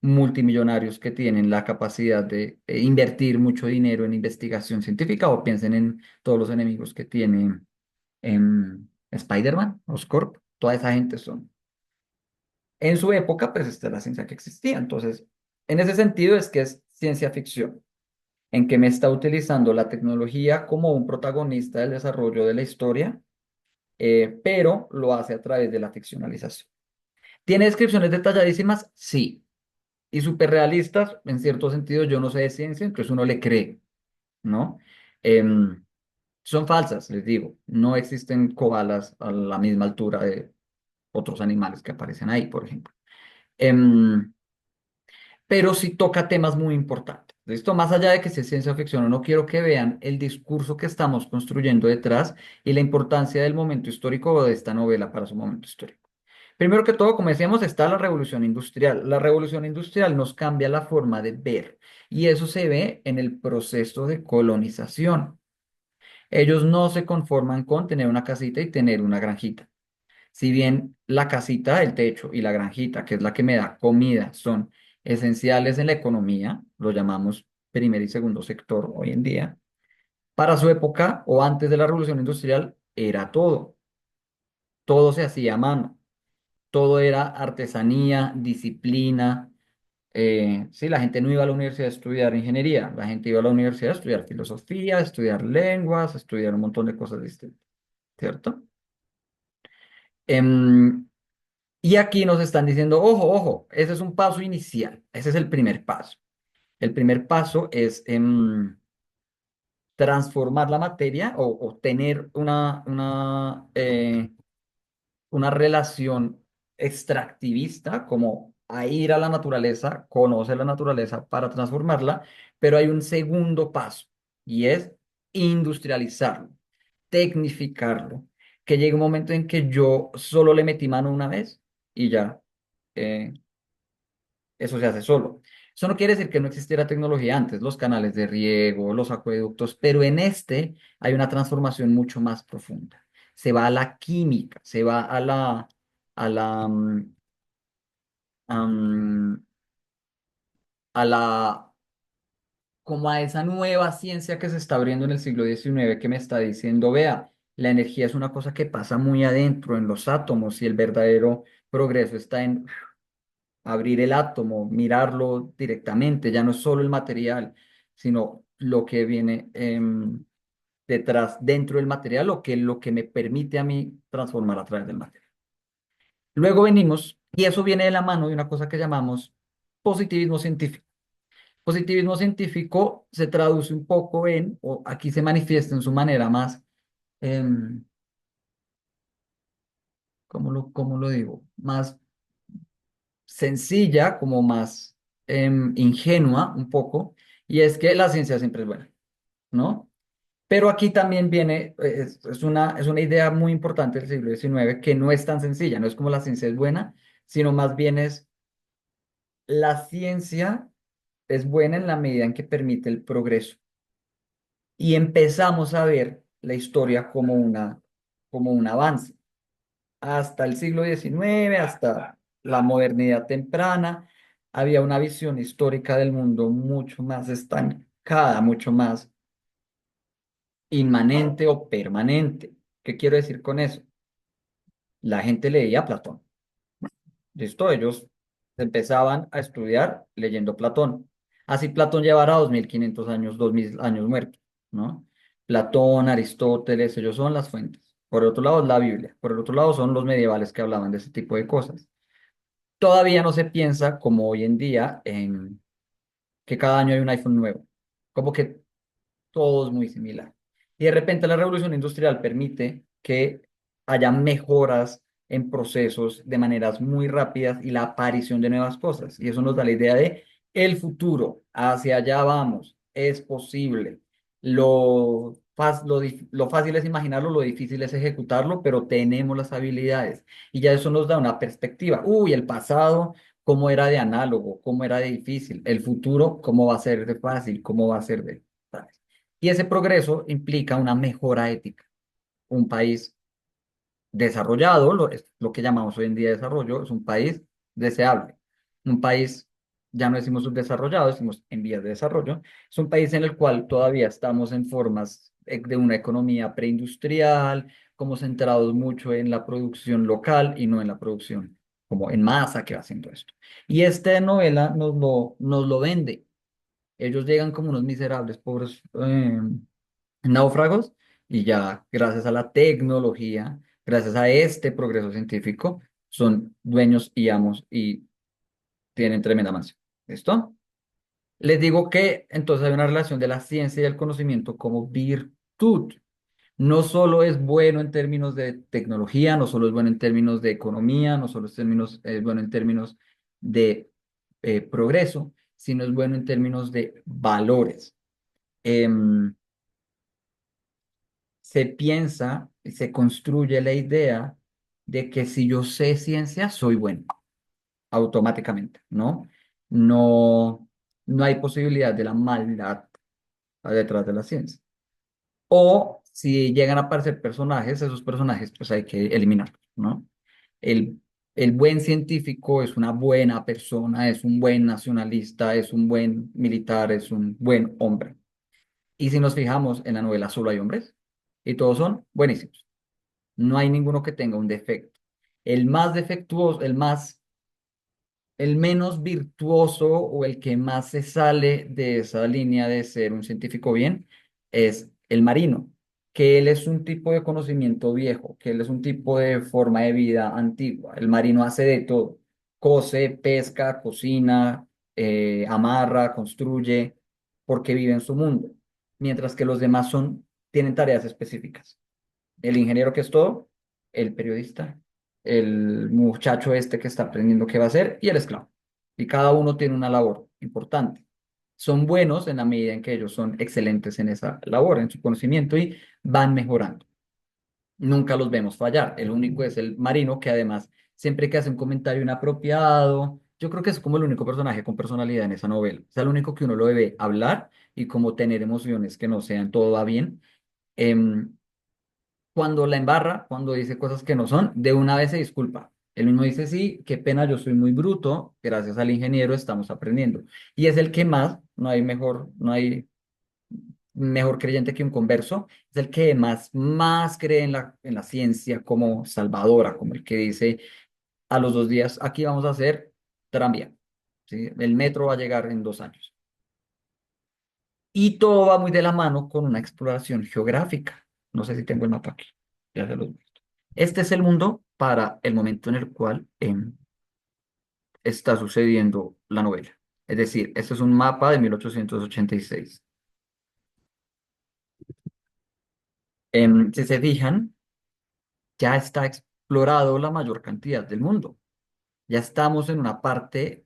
multimillonarios que tienen la capacidad de invertir mucho dinero en investigación científica, o piensen en todos los enemigos que tiene Spider-Man, Oscorp, toda esa gente son. En su época, pues esta es la ciencia que existía. Entonces, en ese sentido es que es ciencia ficción, en que me está utilizando la tecnología como un protagonista del desarrollo de la historia, pero lo hace a través de la ficcionalización. ¿Tiene descripciones detalladísimas? Sí. Y súper realistas, en cierto sentido, yo no sé de ciencia, entonces uno le cree, ¿no? Em, Son falsas, les digo, no existen koalas a la misma altura de otros animales que aparecen ahí, por ejemplo. Em, pero sí toca temas muy importantes. Esto, más allá de que sea ciencia ficción, o no quiero que vean el discurso que estamos construyendo detrás y la importancia del momento histórico o de esta novela para su momento histórico. Primero que todo, como decíamos, está la revolución industrial. La revolución industrial nos cambia la forma de ver y eso se ve en el proceso de colonización. Ellos no se conforman con tener una casita y tener una granjita. Si bien la casita, el techo y la granjita, que es la que me da comida, son esenciales en la economía, lo llamamos primer y segundo sector hoy en día, para su época o antes de la revolución industrial era todo. Todo se hacía a mano. Todo era artesanía, disciplina. Sí, la gente no iba a la universidad a estudiar ingeniería, la gente iba a la universidad a estudiar filosofía, a estudiar lenguas, a estudiar un montón de cosas distintas, ¿cierto? Em, y aquí nos están diciendo, ojo, ojo, ese es un paso inicial, ese es el primer paso. El primer paso es transformar la materia o tener una relación extractivista, como a ir a la naturaleza, conocer la naturaleza para transformarla, pero hay un segundo paso y es industrializarlo, tecnificarlo, que llegue un momento en que yo solo le metí mano una vez y ya, eh, eso se hace solo. Eso no quiere decir que no existiera tecnología antes, los canales de riego, los acueductos, pero en este hay una transformación mucho más profunda. Se va a la química, se va a la, am, a la, como a esa nueva ciencia que se está abriendo en el siglo XIX que me está diciendo, vea, la energía es una cosa que pasa muy adentro en los átomos y el verdadero progreso está en abrir el átomo, mirarlo directamente, ya no es solo el material, sino lo que viene detrás, dentro del material, lo que me permite a mí transformar a través del material. Luego venimos, y eso viene de la mano de una cosa que llamamos positivismo científico. Positivismo científico se traduce un poco o aquí se manifiesta en su manera más, em, ¿cómo lo digo? Más sencilla, como más ingenua un poco, y es que la ciencia siempre es buena, ¿no? Pero aquí también viene, es una idea muy importante del siglo XIX que no es tan sencilla, no es como la ciencia es buena, sino más bien es la ciencia es buena en la medida en que permite el progreso. Y empezamos a ver la historia como un avance. Hasta el siglo XIX, hasta la modernidad temprana, había una visión histórica del mundo mucho más estancada, mucho más inmanente o permanente. ¿Qué quiero decir con eso? La gente leía a Platón. ¿Listo? Ellos empezaban a estudiar leyendo Platón. Así Platón llevará 2500 años, 2000 años muerto, ¿no? Platón, Aristóteles, ellos son las fuentes. Por el otro lado es la Biblia. Por el otro lado son los medievales que hablaban de ese tipo de cosas. Todavía no se piensa como hoy en día en que cada año hay un iPhone nuevo, como que todo es muy similar. Y de repente la revolución industrial permite que haya mejoras en procesos de maneras muy rápidas y la aparición de nuevas cosas. Y eso nos da la idea de el futuro, hacia allá vamos, es posible. Lo fácil es imaginarlo, lo difícil es ejecutarlo, pero tenemos las habilidades. Y ya eso nos da una perspectiva. Uy, el pasado, cómo era de análogo, cómo era de difícil. El futuro, cómo va a ser de fácil, cómo va a ser de... ¿sabes? Y ese progreso implica una mejora ética. Un país desarrollado, es lo que llamamos hoy en día desarrollo, es un país deseable. Un país, ya no decimos subdesarrollado, decimos en vías de desarrollo, es un país en el cual todavía estamos en formas de una economía preindustrial, como centrados mucho en la producción local y no en la producción como en masa que va haciendo esto. Y esta novela nos lo vende. Ellos llegan como unos miserables, pobres náufragos, y ya gracias a la tecnología, gracias a este progreso científico, son dueños y amos y tienen tremenda mansión. ¿Listo? Les digo que entonces hay una relación de la ciencia y el conocimiento como virtud. No solo es bueno en términos de tecnología, no solo es bueno en términos de economía, no solo es bueno en términos de progreso, sino es bueno en términos de valores. Em, Se piensa y se construye la idea de que si yo sé ciencia, soy bueno, automáticamente, ¿no? No, no hay posibilidad de la maldad detrás de la ciencia. O si llegan a aparecer personajes, esos personajes pues hay que eliminarlos, ¿no? El, el buen científico es una buena persona, es un buen nacionalista, es un buen militar, es un buen hombre. Y si nos fijamos en la novela, solo hay hombres y todos son buenísimos. No hay ninguno que tenga un defecto. El más defectuoso, el menos virtuoso o el que más se sale de esa línea de ser un científico bien es el marino, que él es un tipo de conocimiento viejo, que él es un tipo de forma de vida antigua. El marino hace de todo, cose, pesca, cocina, amarra, construye, porque vive en su mundo, mientras que los demás tienen tareas específicas. El ingeniero que es todo, el periodista, el muchacho este que está aprendiendo qué va a hacer y el esclavo. Y cada uno tiene una labor importante. Son buenos en la medida en que ellos son excelentes en esa labor, en su conocimiento y van mejorando. Nunca los vemos fallar. El único es el marino que además siempre que hace un comentario inapropiado, yo creo que es como el único personaje con personalidad en esa novela. O sea, el único que uno lo debe hablar y como tener emociones que no sean todo va bien. Em, Cuando la embarra, cuando dice cosas que no son, de una vez se disculpa. Él mismo dice, sí, qué pena, yo soy muy bruto, gracias al ingeniero estamos aprendiendo. Y es el que más, no hay mejor creyente que un converso, es el que más cree en la ciencia como salvadora, como el que dice, a los 2 días, aquí vamos a hacer tranvía, ¿sí? El metro va a llegar en 2 años. Y todo va muy de la mano con una exploración geográfica. No sé si tengo el mapa aquí. Ya se los muestro. Este es el mundo para el momento en el cual está sucediendo la novela. Es decir, este es un mapa de 1886. Si se fijan, ya está explorado la mayor cantidad del mundo. Ya estamos en una parte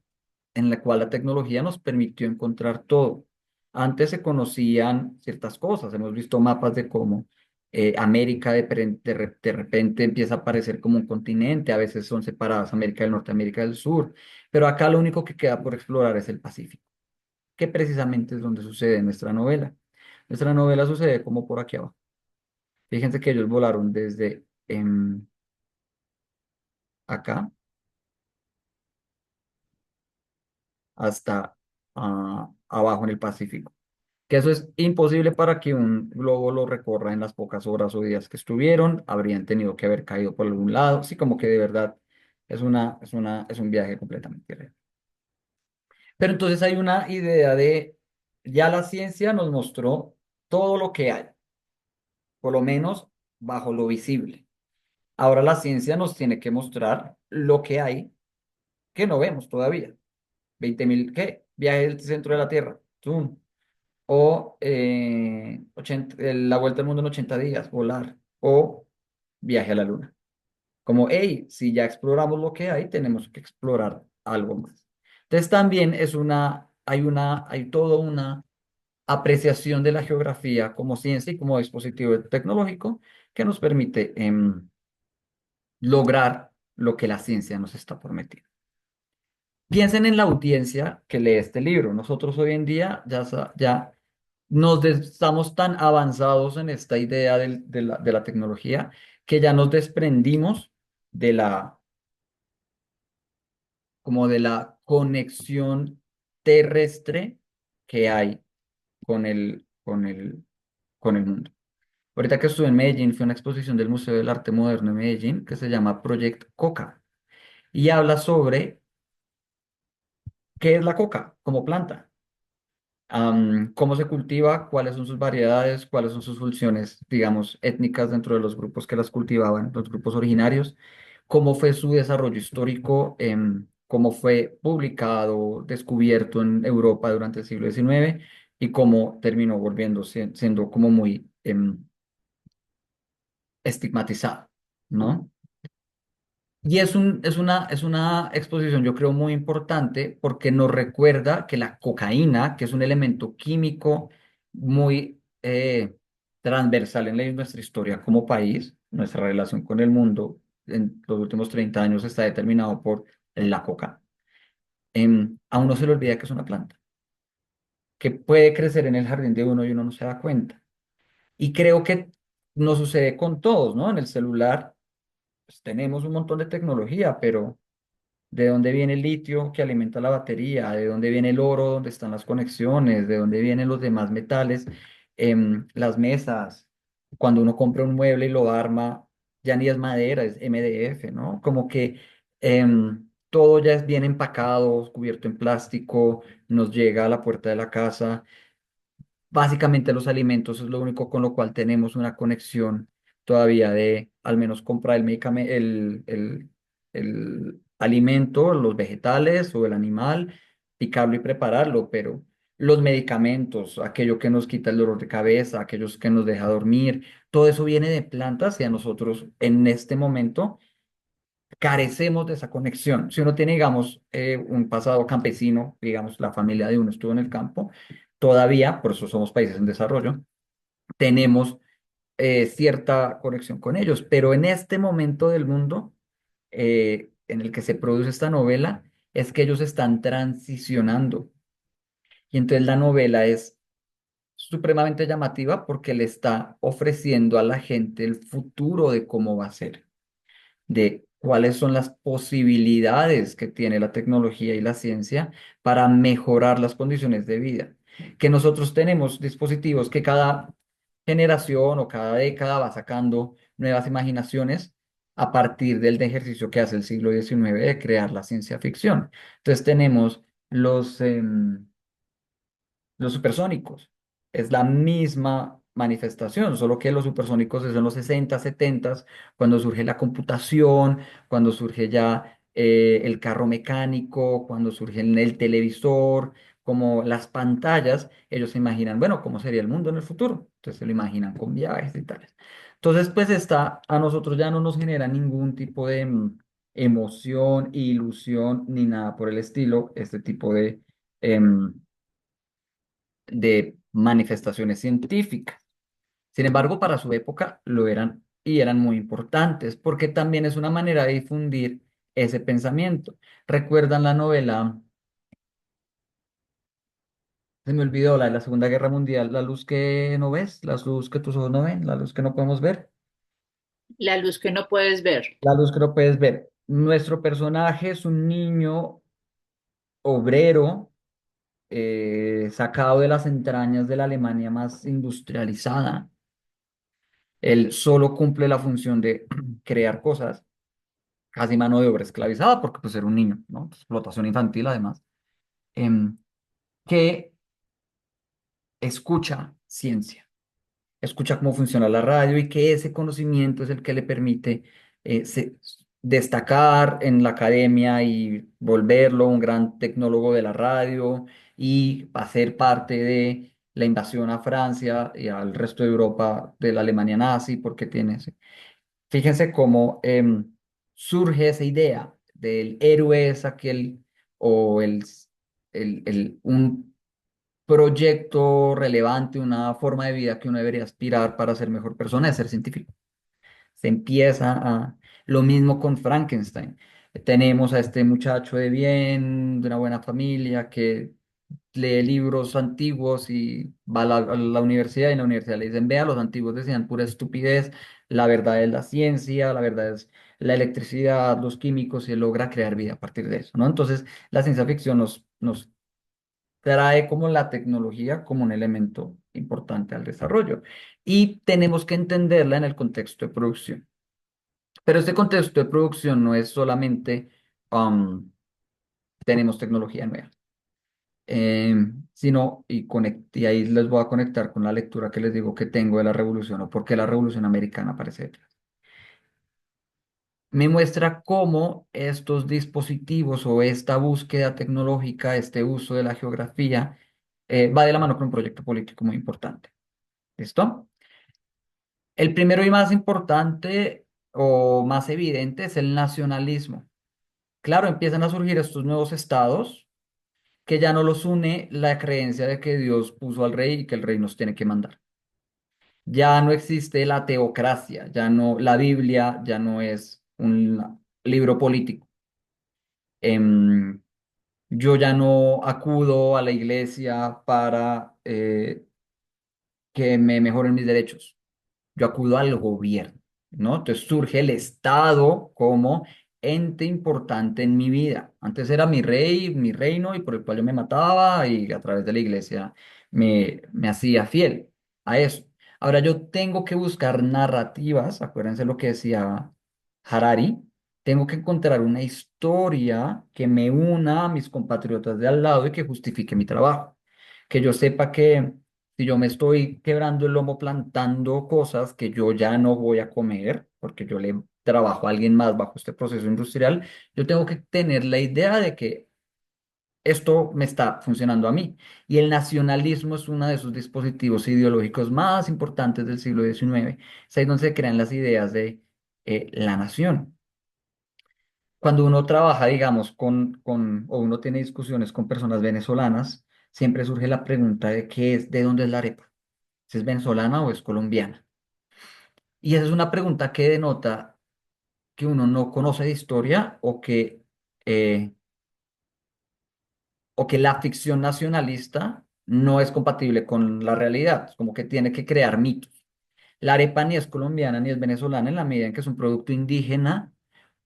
en la cual la tecnología nos permitió encontrar todo. Antes se conocían ciertas cosas, hemos visto mapas de cómo América de repente empieza a aparecer como un continente, a veces son separadas América del Norte, América del Sur, pero acá lo único que queda por explorar es el Pacífico, que precisamente es donde sucede nuestra novela. Nuestra novela sucede como por aquí abajo. Fíjense que ellos volaron desde acá hasta abajo en el Pacífico. Que eso es imposible para que un globo lo recorra en las pocas horas o días que estuvieron, habrían tenido que haber caído por algún lado, sí, como que de verdad es un viaje completamente real. Pero entonces hay una idea de, ya la ciencia nos mostró todo lo que hay, por lo menos bajo lo visible. Ahora la ciencia nos tiene que mostrar lo que hay que no vemos todavía. 20.000, ¿qué? Viaje al centro de la Tierra. Zoom. O la vuelta al mundo en 80 días, volar. O viaje a la luna. Como, hey, si ya exploramos lo que hay, tenemos que explorar algo más. Entonces también hay toda una apreciación de la geografía como ciencia y como dispositivo tecnológico que nos permite lograr lo que la ciencia nos está prometiendo. Piensen en la audiencia que lee este libro. Nosotros hoy en día ya estamos tan avanzados en esta idea de la tecnología que ya nos desprendimos de la, como de la conexión terrestre que hay con el mundo. Ahorita que estuve en Medellín, fue una exposición del Museo del Arte Moderno de Medellín que se llama Project Coca y habla sobre qué es la coca como planta, cómo se cultiva, cuáles son sus variedades, cuáles son sus funciones, digamos, étnicas dentro de los grupos que las cultivaban, los grupos originarios, cómo fue su desarrollo histórico, cómo fue publicado, descubierto en Europa durante el siglo XIX y cómo terminó siendo como muy estigmatizado, ¿no? Y es una exposición, yo creo, muy importante porque nos recuerda que la cocaína, que es un elemento químico muy transversal en nuestra historia como país, nuestra relación con el mundo en los últimos 30 años está determinado por la coca. A uno se le olvida que es una planta, que puede crecer en el jardín de uno y uno no se da cuenta. Y creo que nos sucede con todos, ¿no? En el celular, pues, tenemos un montón de tecnología, pero ¿de dónde viene el litio que alimenta la batería? ¿De dónde viene el oro? ¿Dónde están las conexiones? ¿De dónde vienen los demás metales? Las mesas, cuando uno compra un mueble y lo arma, ya ni es madera, es MDF, ¿no? Como que todo ya es bien empacado, cubierto en plástico, nos llega a la puerta de la casa. Básicamente los alimentos es lo único con lo cual tenemos una conexión todavía de al menos comprar el alimento, los vegetales o el animal, picarlo y prepararlo, pero los medicamentos, aquello que nos quita el dolor de cabeza, aquellos que nos deja dormir, todo eso viene de plantas y a nosotros en este momento carecemos de esa conexión. Si uno tiene, digamos, un pasado campesino, digamos, la familia de uno estuvo en el campo, todavía, por eso somos países en desarrollo, tenemos cierta conexión con ellos, pero en este momento del mundo en el que se produce esta novela, es que ellos están transicionando. Y entonces la novela es supremamente llamativa porque le está ofreciendo a la gente el futuro de cómo va a ser, de cuáles son las posibilidades que tiene la tecnología y la ciencia para mejorar las condiciones de vida. Que nosotros tenemos dispositivos que cada generación o cada década va sacando nuevas imaginaciones a partir del ejercicio que hace el siglo XIX de crear la ciencia ficción. Entonces tenemos los supersónicos. Es la misma manifestación, solo que los supersónicos es en los 60, 70, cuando surge la computación, cuando surge ya el carro mecánico, cuando surge el televisor, como las pantallas, ellos se imaginan, bueno, ¿cómo sería el mundo en el futuro? Entonces se lo imaginan con viajes y tales. Entonces, pues a nosotros ya no nos genera ningún tipo de emoción, ilusión, ni nada por el estilo, este tipo em, de manifestaciones científicas. Sin embargo, para su época lo eran y eran muy importantes porque también es una manera de difundir ese pensamiento. ¿Recuerdan la novela? Se me olvidó la de la Segunda Guerra Mundial, la luz que no ves, la luz que tus ojos no ven, la luz que no podemos ver, La luz que no puedes ver. la luz que no puedes ver. Nuestro personaje es un niño obrero sacado de las entrañas de la Alemania más industrializada. Él solo cumple la función de crear cosas, casi mano de obra esclavizada, porque pues era un niño, ¿no? Explotación infantil además, em, que escucha ciencia, escucha cómo funciona la radio y que ese conocimiento es el que le permite destacar en la academia y volverlo un gran tecnólogo de la radio y hacer parte de la invasión a Francia y al resto de Europa de la Alemania nazi, porque tiene ese. Fíjense cómo surge esa idea del héroe es aquel o un proyecto relevante, una forma de vida que uno debería aspirar para ser mejor persona, es ser científico. Se empieza a... Lo mismo con Frankenstein. Tenemos a este muchacho de bien, de una buena familia, que lee libros antiguos y va a la universidad y en la universidad le dicen, vea, los antiguos decían pura estupidez, la verdad es la ciencia, la verdad es la electricidad, los químicos y él logra crear vida a partir de eso, ¿no? Entonces, la ciencia ficción nos trae como la tecnología como un elemento importante al desarrollo y tenemos que entenderla en el contexto de producción. Pero este contexto de producción no es solamente um, tenemos tecnología nueva, sino, y ahí les voy a conectar con la lectura que les digo que tengo de la revolución o por qué la revolución americana aparece detrás. Me muestra cómo estos dispositivos o esta búsqueda tecnológica, este uso de la geografía, va de la mano con un proyecto político muy importante. ¿Listo? El primero y más importante o más evidente es el nacionalismo. Claro, empiezan a surgir estos nuevos estados que ya no los une la creencia de que Dios puso al rey y que el rey nos tiene que mandar. Ya no existe la teocracia, ya no, la Biblia ya no es un libro político. Em, yo ya no acudo a la iglesia para que me mejoren mis derechos. Yo acudo al gobierno, ¿no? Entonces surge el Estado como ente importante en mi vida. Antes era mi rey, mi reino, y por el cual yo me mataba y a través de la iglesia me hacía fiel a eso. Ahora yo tengo que buscar narrativas, acuérdense lo que decía Harari, tengo que encontrar una historia que me una a mis compatriotas de al lado y que justifique mi trabajo. Que yo sepa que si yo me estoy quebrando el lomo plantando cosas que yo ya no voy a comer, porque yo le trabajo a alguien más bajo este proceso industrial, yo tengo que tener la idea de que esto me está funcionando a mí. Y el nacionalismo es uno de esos dispositivos ideológicos más importantes del siglo XIX. Es ahí donde se crean las ideas de la nación. Cuando uno trabaja, digamos, o uno tiene discusiones con personas venezolanas, siempre surge la pregunta de qué es, de dónde es la arepa, si es venezolana o es colombiana. Y esa es una pregunta que denota que uno no conoce de historia eh, o que la ficción nacionalista no es compatible con la realidad, es como que tiene que crear mitos. La arepa ni es colombiana ni es venezolana en la medida en que es un producto indígena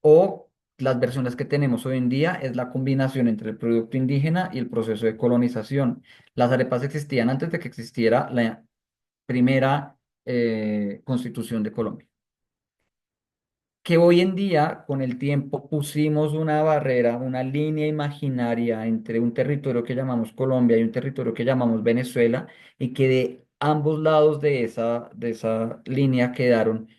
o las versiones que tenemos hoy en día es la combinación entre el producto indígena y el proceso de colonización. Las arepas existían antes de que existiera la primera constitución de Colombia. Que hoy en día, con el tiempo, pusimos una barrera, una línea imaginaria entre un territorio que llamamos Colombia y un territorio que llamamos Venezuela, y que de ambos lados de esa línea quedaron,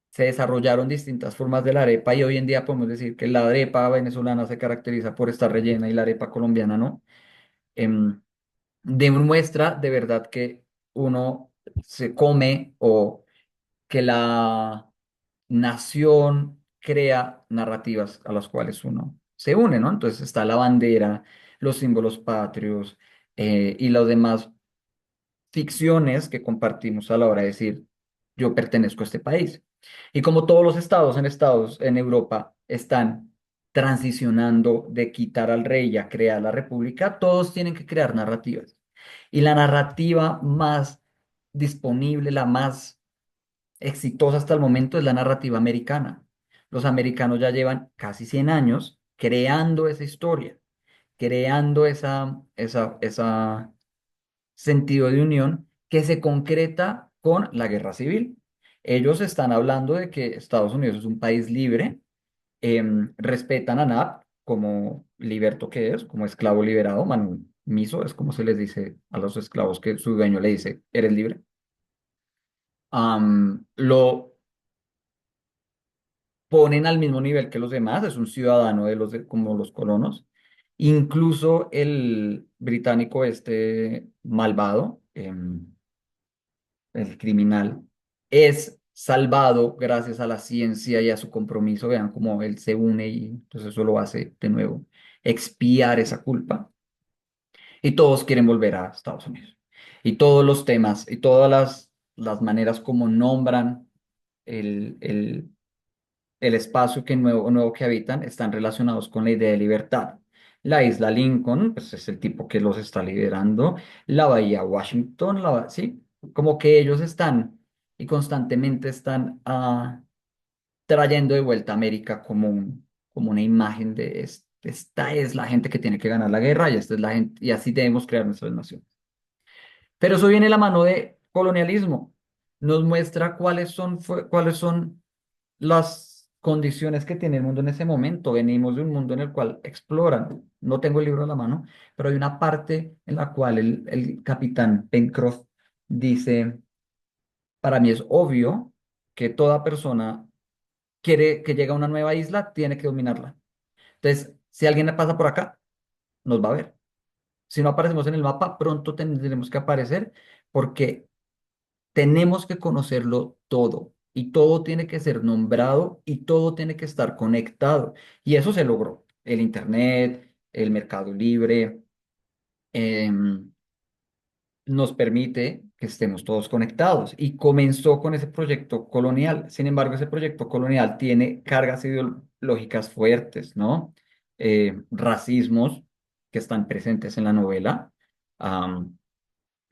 se desarrollaron distintas formas de la arepa, y hoy en día podemos decir que la arepa venezolana se caracteriza por estar rellena y la arepa colombiana no. Em, Demuestra de verdad que uno se come o que la nación crea narrativas a las cuales uno se une, ¿no? Entonces está la bandera, los símbolos patrios y las demás ficciones que compartimos a la hora de decir yo pertenezco a este país. Y como todos los estados en Europa están transicionando de quitar al rey a crear la república, todos tienen que crear narrativas. Y la narrativa más disponible, la más exitosa hasta el momento es la narrativa americana. Los americanos ya llevan casi 100 años creando esa historia, creando esa sentido de unión que se concreta con la guerra civil. Ellos están hablando de que Estados Unidos es un país libre, respetan a Nat como liberto que es, como esclavo liberado, manumiso es como se les dice a los esclavos que su dueño le dice, eres libre. Lo ponen al mismo nivel que los demás, es un ciudadano de como los colonos. Incluso el británico este malvado, el criminal, es salvado gracias a la ciencia y a su compromiso. Vean cómo él se une y entonces eso lo hace de nuevo expiar esa culpa. Y todos quieren volver a Estados Unidos. Y todos los temas y todas las maneras como nombran el, el, el espacio nuevo que habitan están relacionados con la idea de libertad. La isla Lincoln, pues es el tipo que los está liderando. La bahía Washington, sí, como que ellos están y constantemente están trayendo de vuelta a América como una imagen de esta es la gente que tiene que ganar la guerra y esta es la gente, y así debemos crear nuestras naciones. Pero eso viene de la mano de colonialismo. Nos muestra cuáles son las condiciones que tiene el mundo en ese momento. Venimos de un mundo en el cual exploran. No tengo el libro a la mano, pero hay una parte en la cual el capitán Pencroff dice, para mí es obvio que toda persona quiere que llegue a una nueva isla, tiene que dominarla. Entonces, si alguien pasa por acá, nos va a ver. Si no aparecemos en el mapa, pronto tendremos que aparecer porque tenemos que conocerlo todo y todo tiene que ser nombrado y todo tiene que estar conectado. Y eso se logró. El Internet, el Mercado Libre, em, nos permite que estemos todos conectados. Y comenzó con ese proyecto colonial. Sin embargo, ese proyecto colonial tiene cargas ideológicas fuertes, ¿no? Racismos que están presentes en la novela.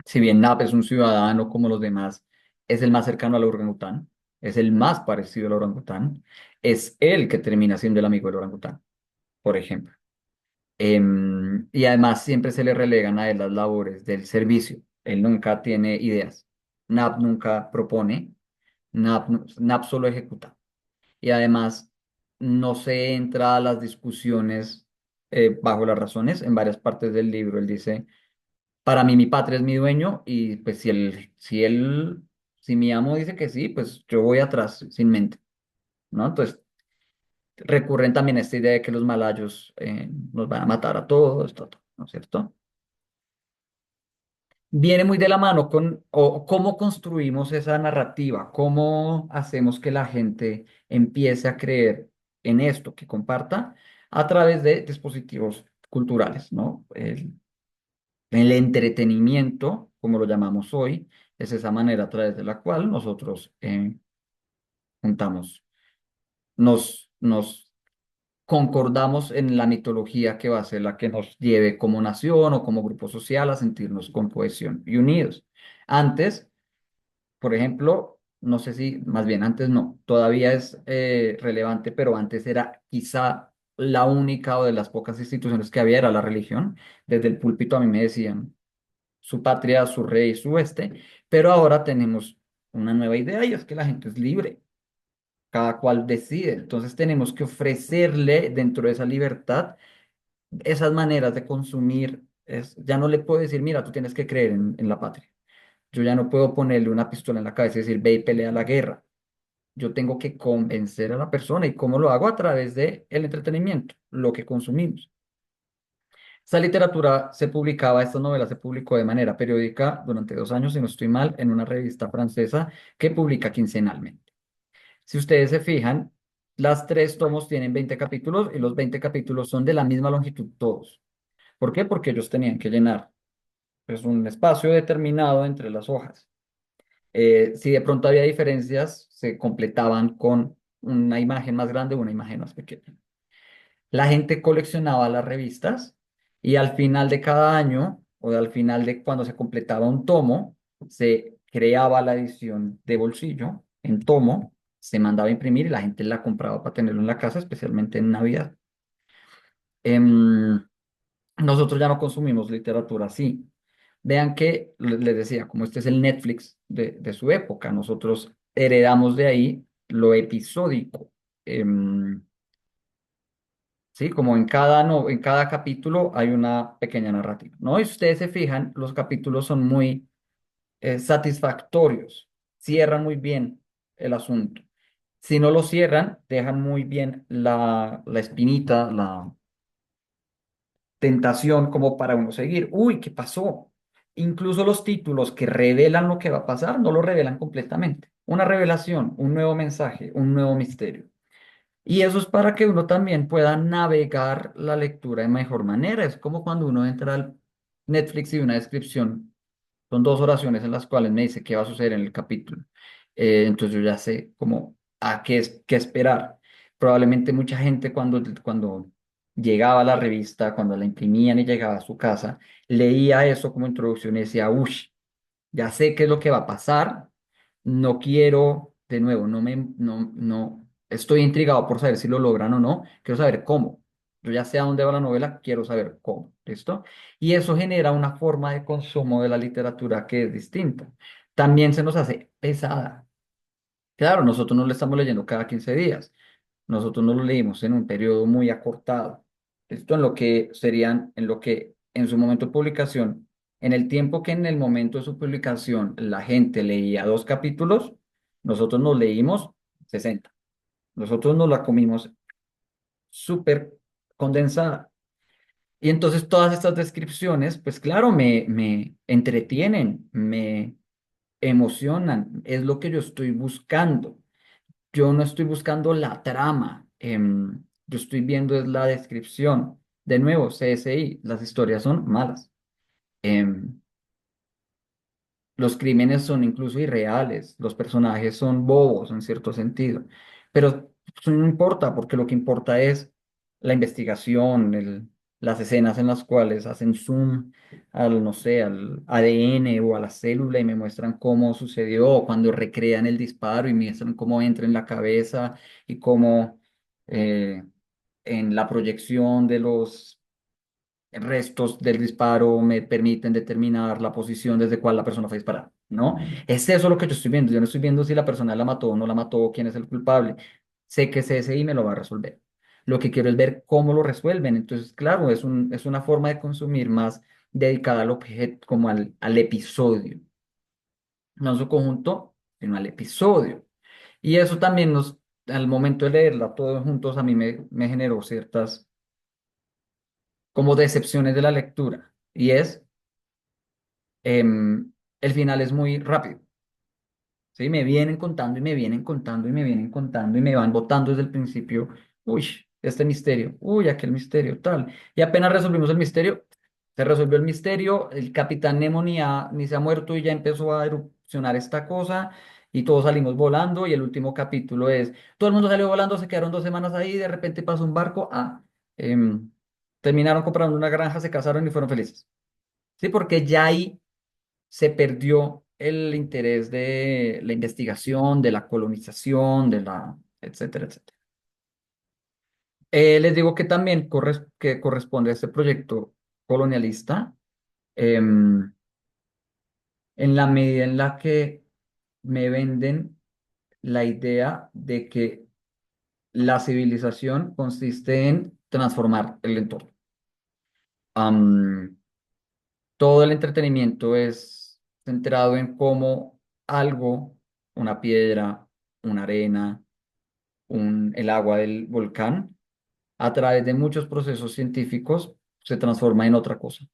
Si bien Nap es un ciudadano como los demás, es el más cercano al orangután, es el más parecido al orangután, es él que termina siendo el amigo del orangután, por ejemplo. Y además siempre se le relegan a él las labores del servicio. Él nunca tiene ideas. Nap nunca propone, Nap solo ejecuta. Y además no se entra a las discusiones bajo las razones. En varias partes del libro él dice para mí, mi patria es mi dueño y pues si mi amo dice que sí, pues yo voy atrás sin mente, ¿no? Entonces, recurren también a esta idea de que los malayos nos van a matar a todos, todo, ¿no es cierto? Viene muy de la mano con cómo construimos esa narrativa, cómo hacemos que la gente empiece a creer en esto, que comparta a través de dispositivos culturales, ¿no? El entretenimiento, como lo llamamos hoy, es esa manera a través de la cual nosotros juntamos, nos concordamos en la mitología que va a ser la que nos lleve como nación o como grupo social a sentirnos con cohesión y unidos. Antes, por ejemplo, no sé si, más bien antes no, todavía es relevante, pero antes era quizá la única o de las pocas instituciones que había era la religión. Desde el púlpito a mí me decían su patria, su rey, su pero ahora tenemos una nueva idea y es que la gente es libre, cada cual decide. Entonces tenemos que ofrecerle dentro de esa libertad esas maneras de consumir. Ya no le puedo decir, mira, tú tienes que creer en la patria. Yo ya no puedo ponerle una pistola en la cabeza y decir, ve y pelea la guerra. Yo tengo que convencer a la persona y cómo lo hago a través de el entretenimiento, lo que consumimos. Esta literatura se publicaba, esta novela se publicó de manera periódica durante 2 años, si no estoy mal, en una revista francesa que publica quincenalmente. Si ustedes se fijan, las tres tomos tienen 20 capítulos y los 20 capítulos son de la misma longitud todos. ¿Por qué? Porque ellos tenían que llenar pues, un espacio determinado entre las hojas. Si de pronto había diferencias, se completaban con una imagen más grande o una imagen más pequeña. La gente coleccionaba las revistas y al final de cada año o al final de cuando se completaba un tomo, se creaba la edición de bolsillo en tomo, se mandaba a imprimir y la gente la compraba para tenerlo en la casa, especialmente en Navidad. Em, Nosotros ya no consumimos literatura así. Vean que les decía, como este es el Netflix de su época, nosotros heredamos de ahí lo episódico. Em, ¿Sí? Como en cada, no, en cada capítulo hay una pequeña narrativa, ¿no? Y si ustedes se fijan, los capítulos son muy satisfactorios, cierran muy bien el asunto. Si no lo cierran, dejan muy bien la espinita, la tentación como para uno seguir. Uy, ¿qué pasó? Incluso los títulos que revelan lo que va a pasar no lo revelan completamente. Una revelación, un nuevo mensaje, un nuevo misterio. Y eso es para que uno también pueda navegar la lectura de mejor manera. Es como cuando uno entra al Netflix y ve una descripción. Son dos oraciones en las cuales me dice qué va a suceder en el capítulo. Entonces yo ya sé cómo a qué esperar. Probablemente mucha gente cuando llegaba a la revista, cuando la imprimían y llegaba a su casa, leía eso como introducción y decía, uff, ya sé qué es lo que va a pasar, no quiero, de nuevo, no, estoy intrigado por saber si lo logran o no, quiero saber cómo. Yo ya sé a dónde va la novela, quiero saber cómo, ¿listo? Y eso genera una forma de consumo de la literatura que es distinta. También se nos hace pesada. Claro, nosotros no lo estamos leyendo cada 15 días, nosotros no lo leímos en un periodo muy acortado. Esto en lo que en su momento de publicación, en el tiempo que en el momento de su publicación la gente leía 2 capítulos, nosotros nos leímos 60. Nosotros nos la comimos súper condensada. Y entonces todas estas descripciones, pues claro, me entretienen, me emocionan, es lo que yo estoy buscando. Yo no estoy buscando la trama, yo estoy viendo es la descripción. De nuevo, CSI, las historias son malas. Em, los crímenes son incluso irreales, los personajes son bobos en cierto sentido, pero eso no importa porque lo que importa es la investigación, las escenas en las cuales hacen zoom al, no sé, al ADN o a la célula y me muestran cómo sucedió, o cuando recrean el disparo y me muestran cómo entra en la cabeza y cómo eh, en la proyección de los restos del disparo me permiten determinar la posición desde cuál la persona fue disparada, ¿no? Es eso lo que yo estoy viendo. Yo no estoy viendo si la persona la mató o no la mató, quién es el culpable. Sé que CSI me lo va a resolver. Lo que quiero es ver cómo lo resuelven. Entonces, claro, es una forma de consumir más dedicada al objeto, como al episodio. No en su conjunto, sino al episodio. Y eso también al momento de leerla todos juntos, a mí me generó ciertas como decepciones de la lectura. Y es el final es muy rápido, ¿sí? Me vienen contando y me vienen contando y me vienen contando y me van botando desde el principio, uy, este misterio, uy, aquel misterio, tal. Y apenas resolvimos el misterio, se resolvió el misterio, el capitán Nemo ni se ha muerto y ya empezó a erupcionar esta cosa y todos salimos volando y el último capítulo es, todo el mundo salió volando, se quedaron 2 semanas ahí, de repente pasó un barco, em, terminaron comprando una granja, se casaron y fueron felices. Sí, porque ya ahí se perdió el interés de la investigación, de la colonización, etcétera, etcétera. Les digo que también que corresponde a este proyecto colonialista, em, en la medida en la que me venden la idea de que la civilización consiste en transformar el entorno. Am, Todo el entretenimiento es centrado en cómo algo, una piedra, una arena, el agua del volcán, a través de muchos procesos científicos, se transforma en otra cosa.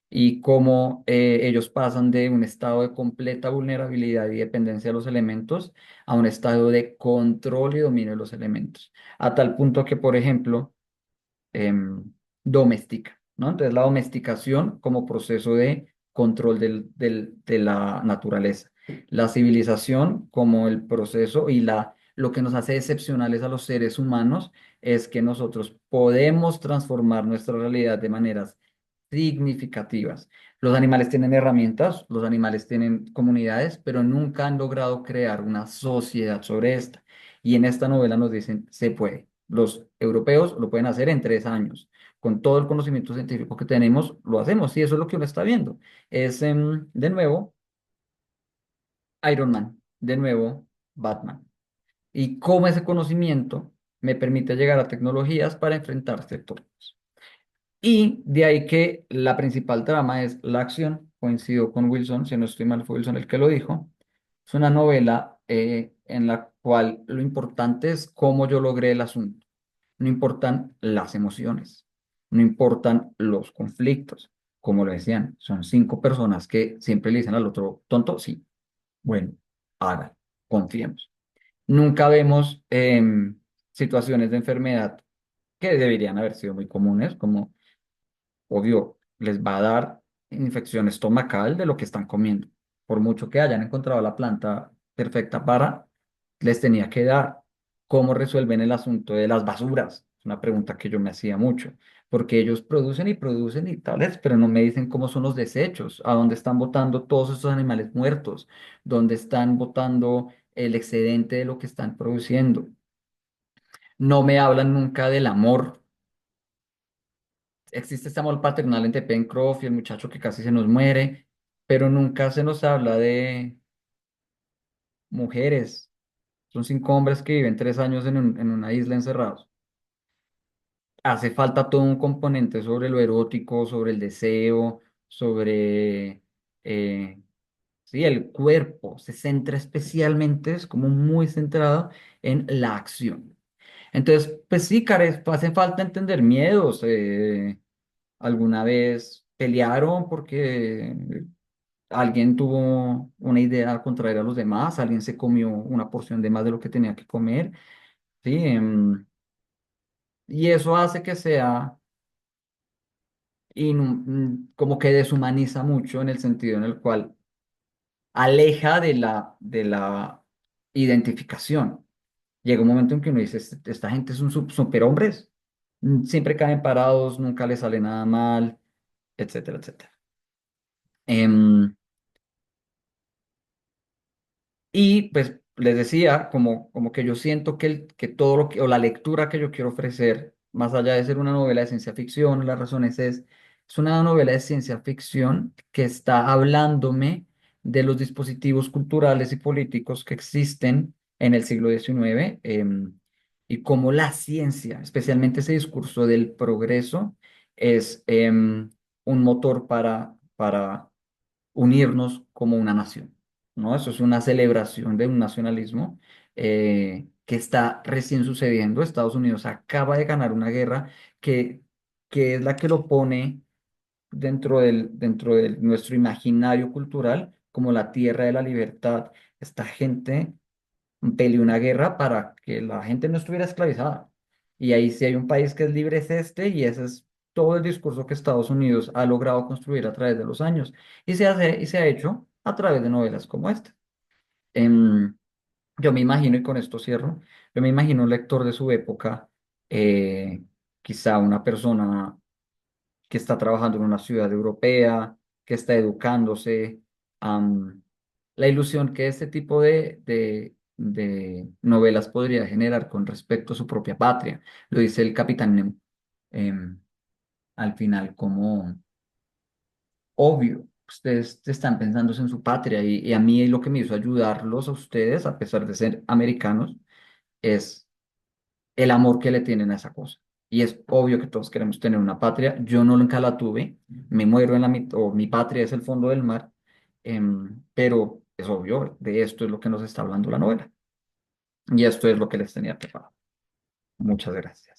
Y cómo ellos pasan de un estado de completa vulnerabilidad y dependencia de los elementos a un estado de control y dominio de los elementos. A tal punto que, por ejemplo, doméstica, ¿no? Entonces la domesticación como proceso de control de la naturaleza, la civilización como el proceso y lo que nos hace excepcionales a los seres humanos es que nosotros podemos transformar nuestra realidad de maneras significativas. Los animales tienen herramientas, los animales tienen comunidades, pero nunca han logrado crear una sociedad sobre esta. Y en esta novela nos dicen, se puede. Los europeos lo pueden hacer en 3 años. Con todo el conocimiento científico que tenemos, lo hacemos. Y eso es lo que uno está viendo. Es, de nuevo, Iron Man, de nuevo, Batman. Y cómo ese conocimiento me permite llegar a tecnologías para enfrentarse a todos. Y de ahí que la principal trama es la acción. Coincido con Wilson, si no estoy mal, fue Wilson el que lo dijo. Es una novela en la cual lo importante es cómo yo logré el asunto. No importan las emociones, no importan los conflictos. Como lo decían, son 5 personas que siempre le dicen al otro, tonto, sí, bueno, haga, confiemos. Nunca vemos situaciones de enfermedad que deberían haber sido muy comunes, como obvio, les va a dar infección estomacal de lo que están comiendo. Por mucho que hayan encontrado la planta perfecta para, les tenía que dar. ¿Cómo resuelven el asunto de las basuras? Es una pregunta que yo me hacía mucho, porque ellos producen y tales, pero no me dicen cómo son los desechos, a dónde están botando todos estos animales muertos, dónde están botando el excedente de lo que están produciendo. No me hablan nunca del amor. Existe este amor paternal entre Pencroff y el muchacho que casi se nos muere, pero nunca se nos habla de mujeres. Son 5 hombres que viven 3 años en una isla encerrados. Hace falta todo un componente sobre lo erótico, sobre el deseo, sobre sí, el cuerpo. Se centra especialmente, es como muy centrado en la acción. Entonces, pues sí, hace falta entender miedos. ¿Alguna vez pelearon porque alguien tuvo una idea contraria a los demás? ¿Alguien se comió una porción de más de lo que tenía que comer? Sí, y eso hace que sea como que deshumaniza mucho en el sentido en el cual aleja de la identificación. Llega un momento en que uno dice, Esta gente es un superhombres, siempre caen parados, nunca les sale nada mal, etcétera, etcétera". Em, Y pues les decía, como que yo siento que todo lo que, o la lectura que yo quiero ofrecer, más allá de ser una novela de ciencia ficción, las razones es una novela de ciencia ficción que está hablándome de los dispositivos culturales y políticos que existen en el siglo XIX, y cómo la ciencia, especialmente ese discurso del progreso, es un motor para unirnos como una nación, ¿no? Eso es una celebración de un nacionalismo que está recién sucediendo. Estados Unidos acaba de ganar una guerra que, que es la que lo pone dentro de nuestro imaginario cultural como la tierra de la libertad. Esta gente peleó una guerra para que la gente no estuviera esclavizada. Y ahí si hay un país que es libre es este, y ese es todo el discurso que Estados Unidos ha logrado construir a través de los años. Y se ha hecho a través de novelas como esta. Em, yo me imagino, y con esto cierro, yo me imagino un lector de su época, eh, quizá una persona que está trabajando en una ciudad europea, que está educándose, la ilusión que este tipo de novelas podría generar con respecto a su propia patria. Lo dice el Capitán Nemo. em, Al final, como obvio, ustedes están pensando en su patria y a mí lo que me hizo ayudarlos a ustedes, a pesar de ser americanos, es el amor que le tienen a esa cosa. Y es obvio que todos queremos tener una patria. Yo no nunca la tuve, me muero en o mi patria es el fondo del mar, pero es obvio, de esto es lo que nos está hablando la novela. Y esto es lo que les tenía preparado. Muchas gracias.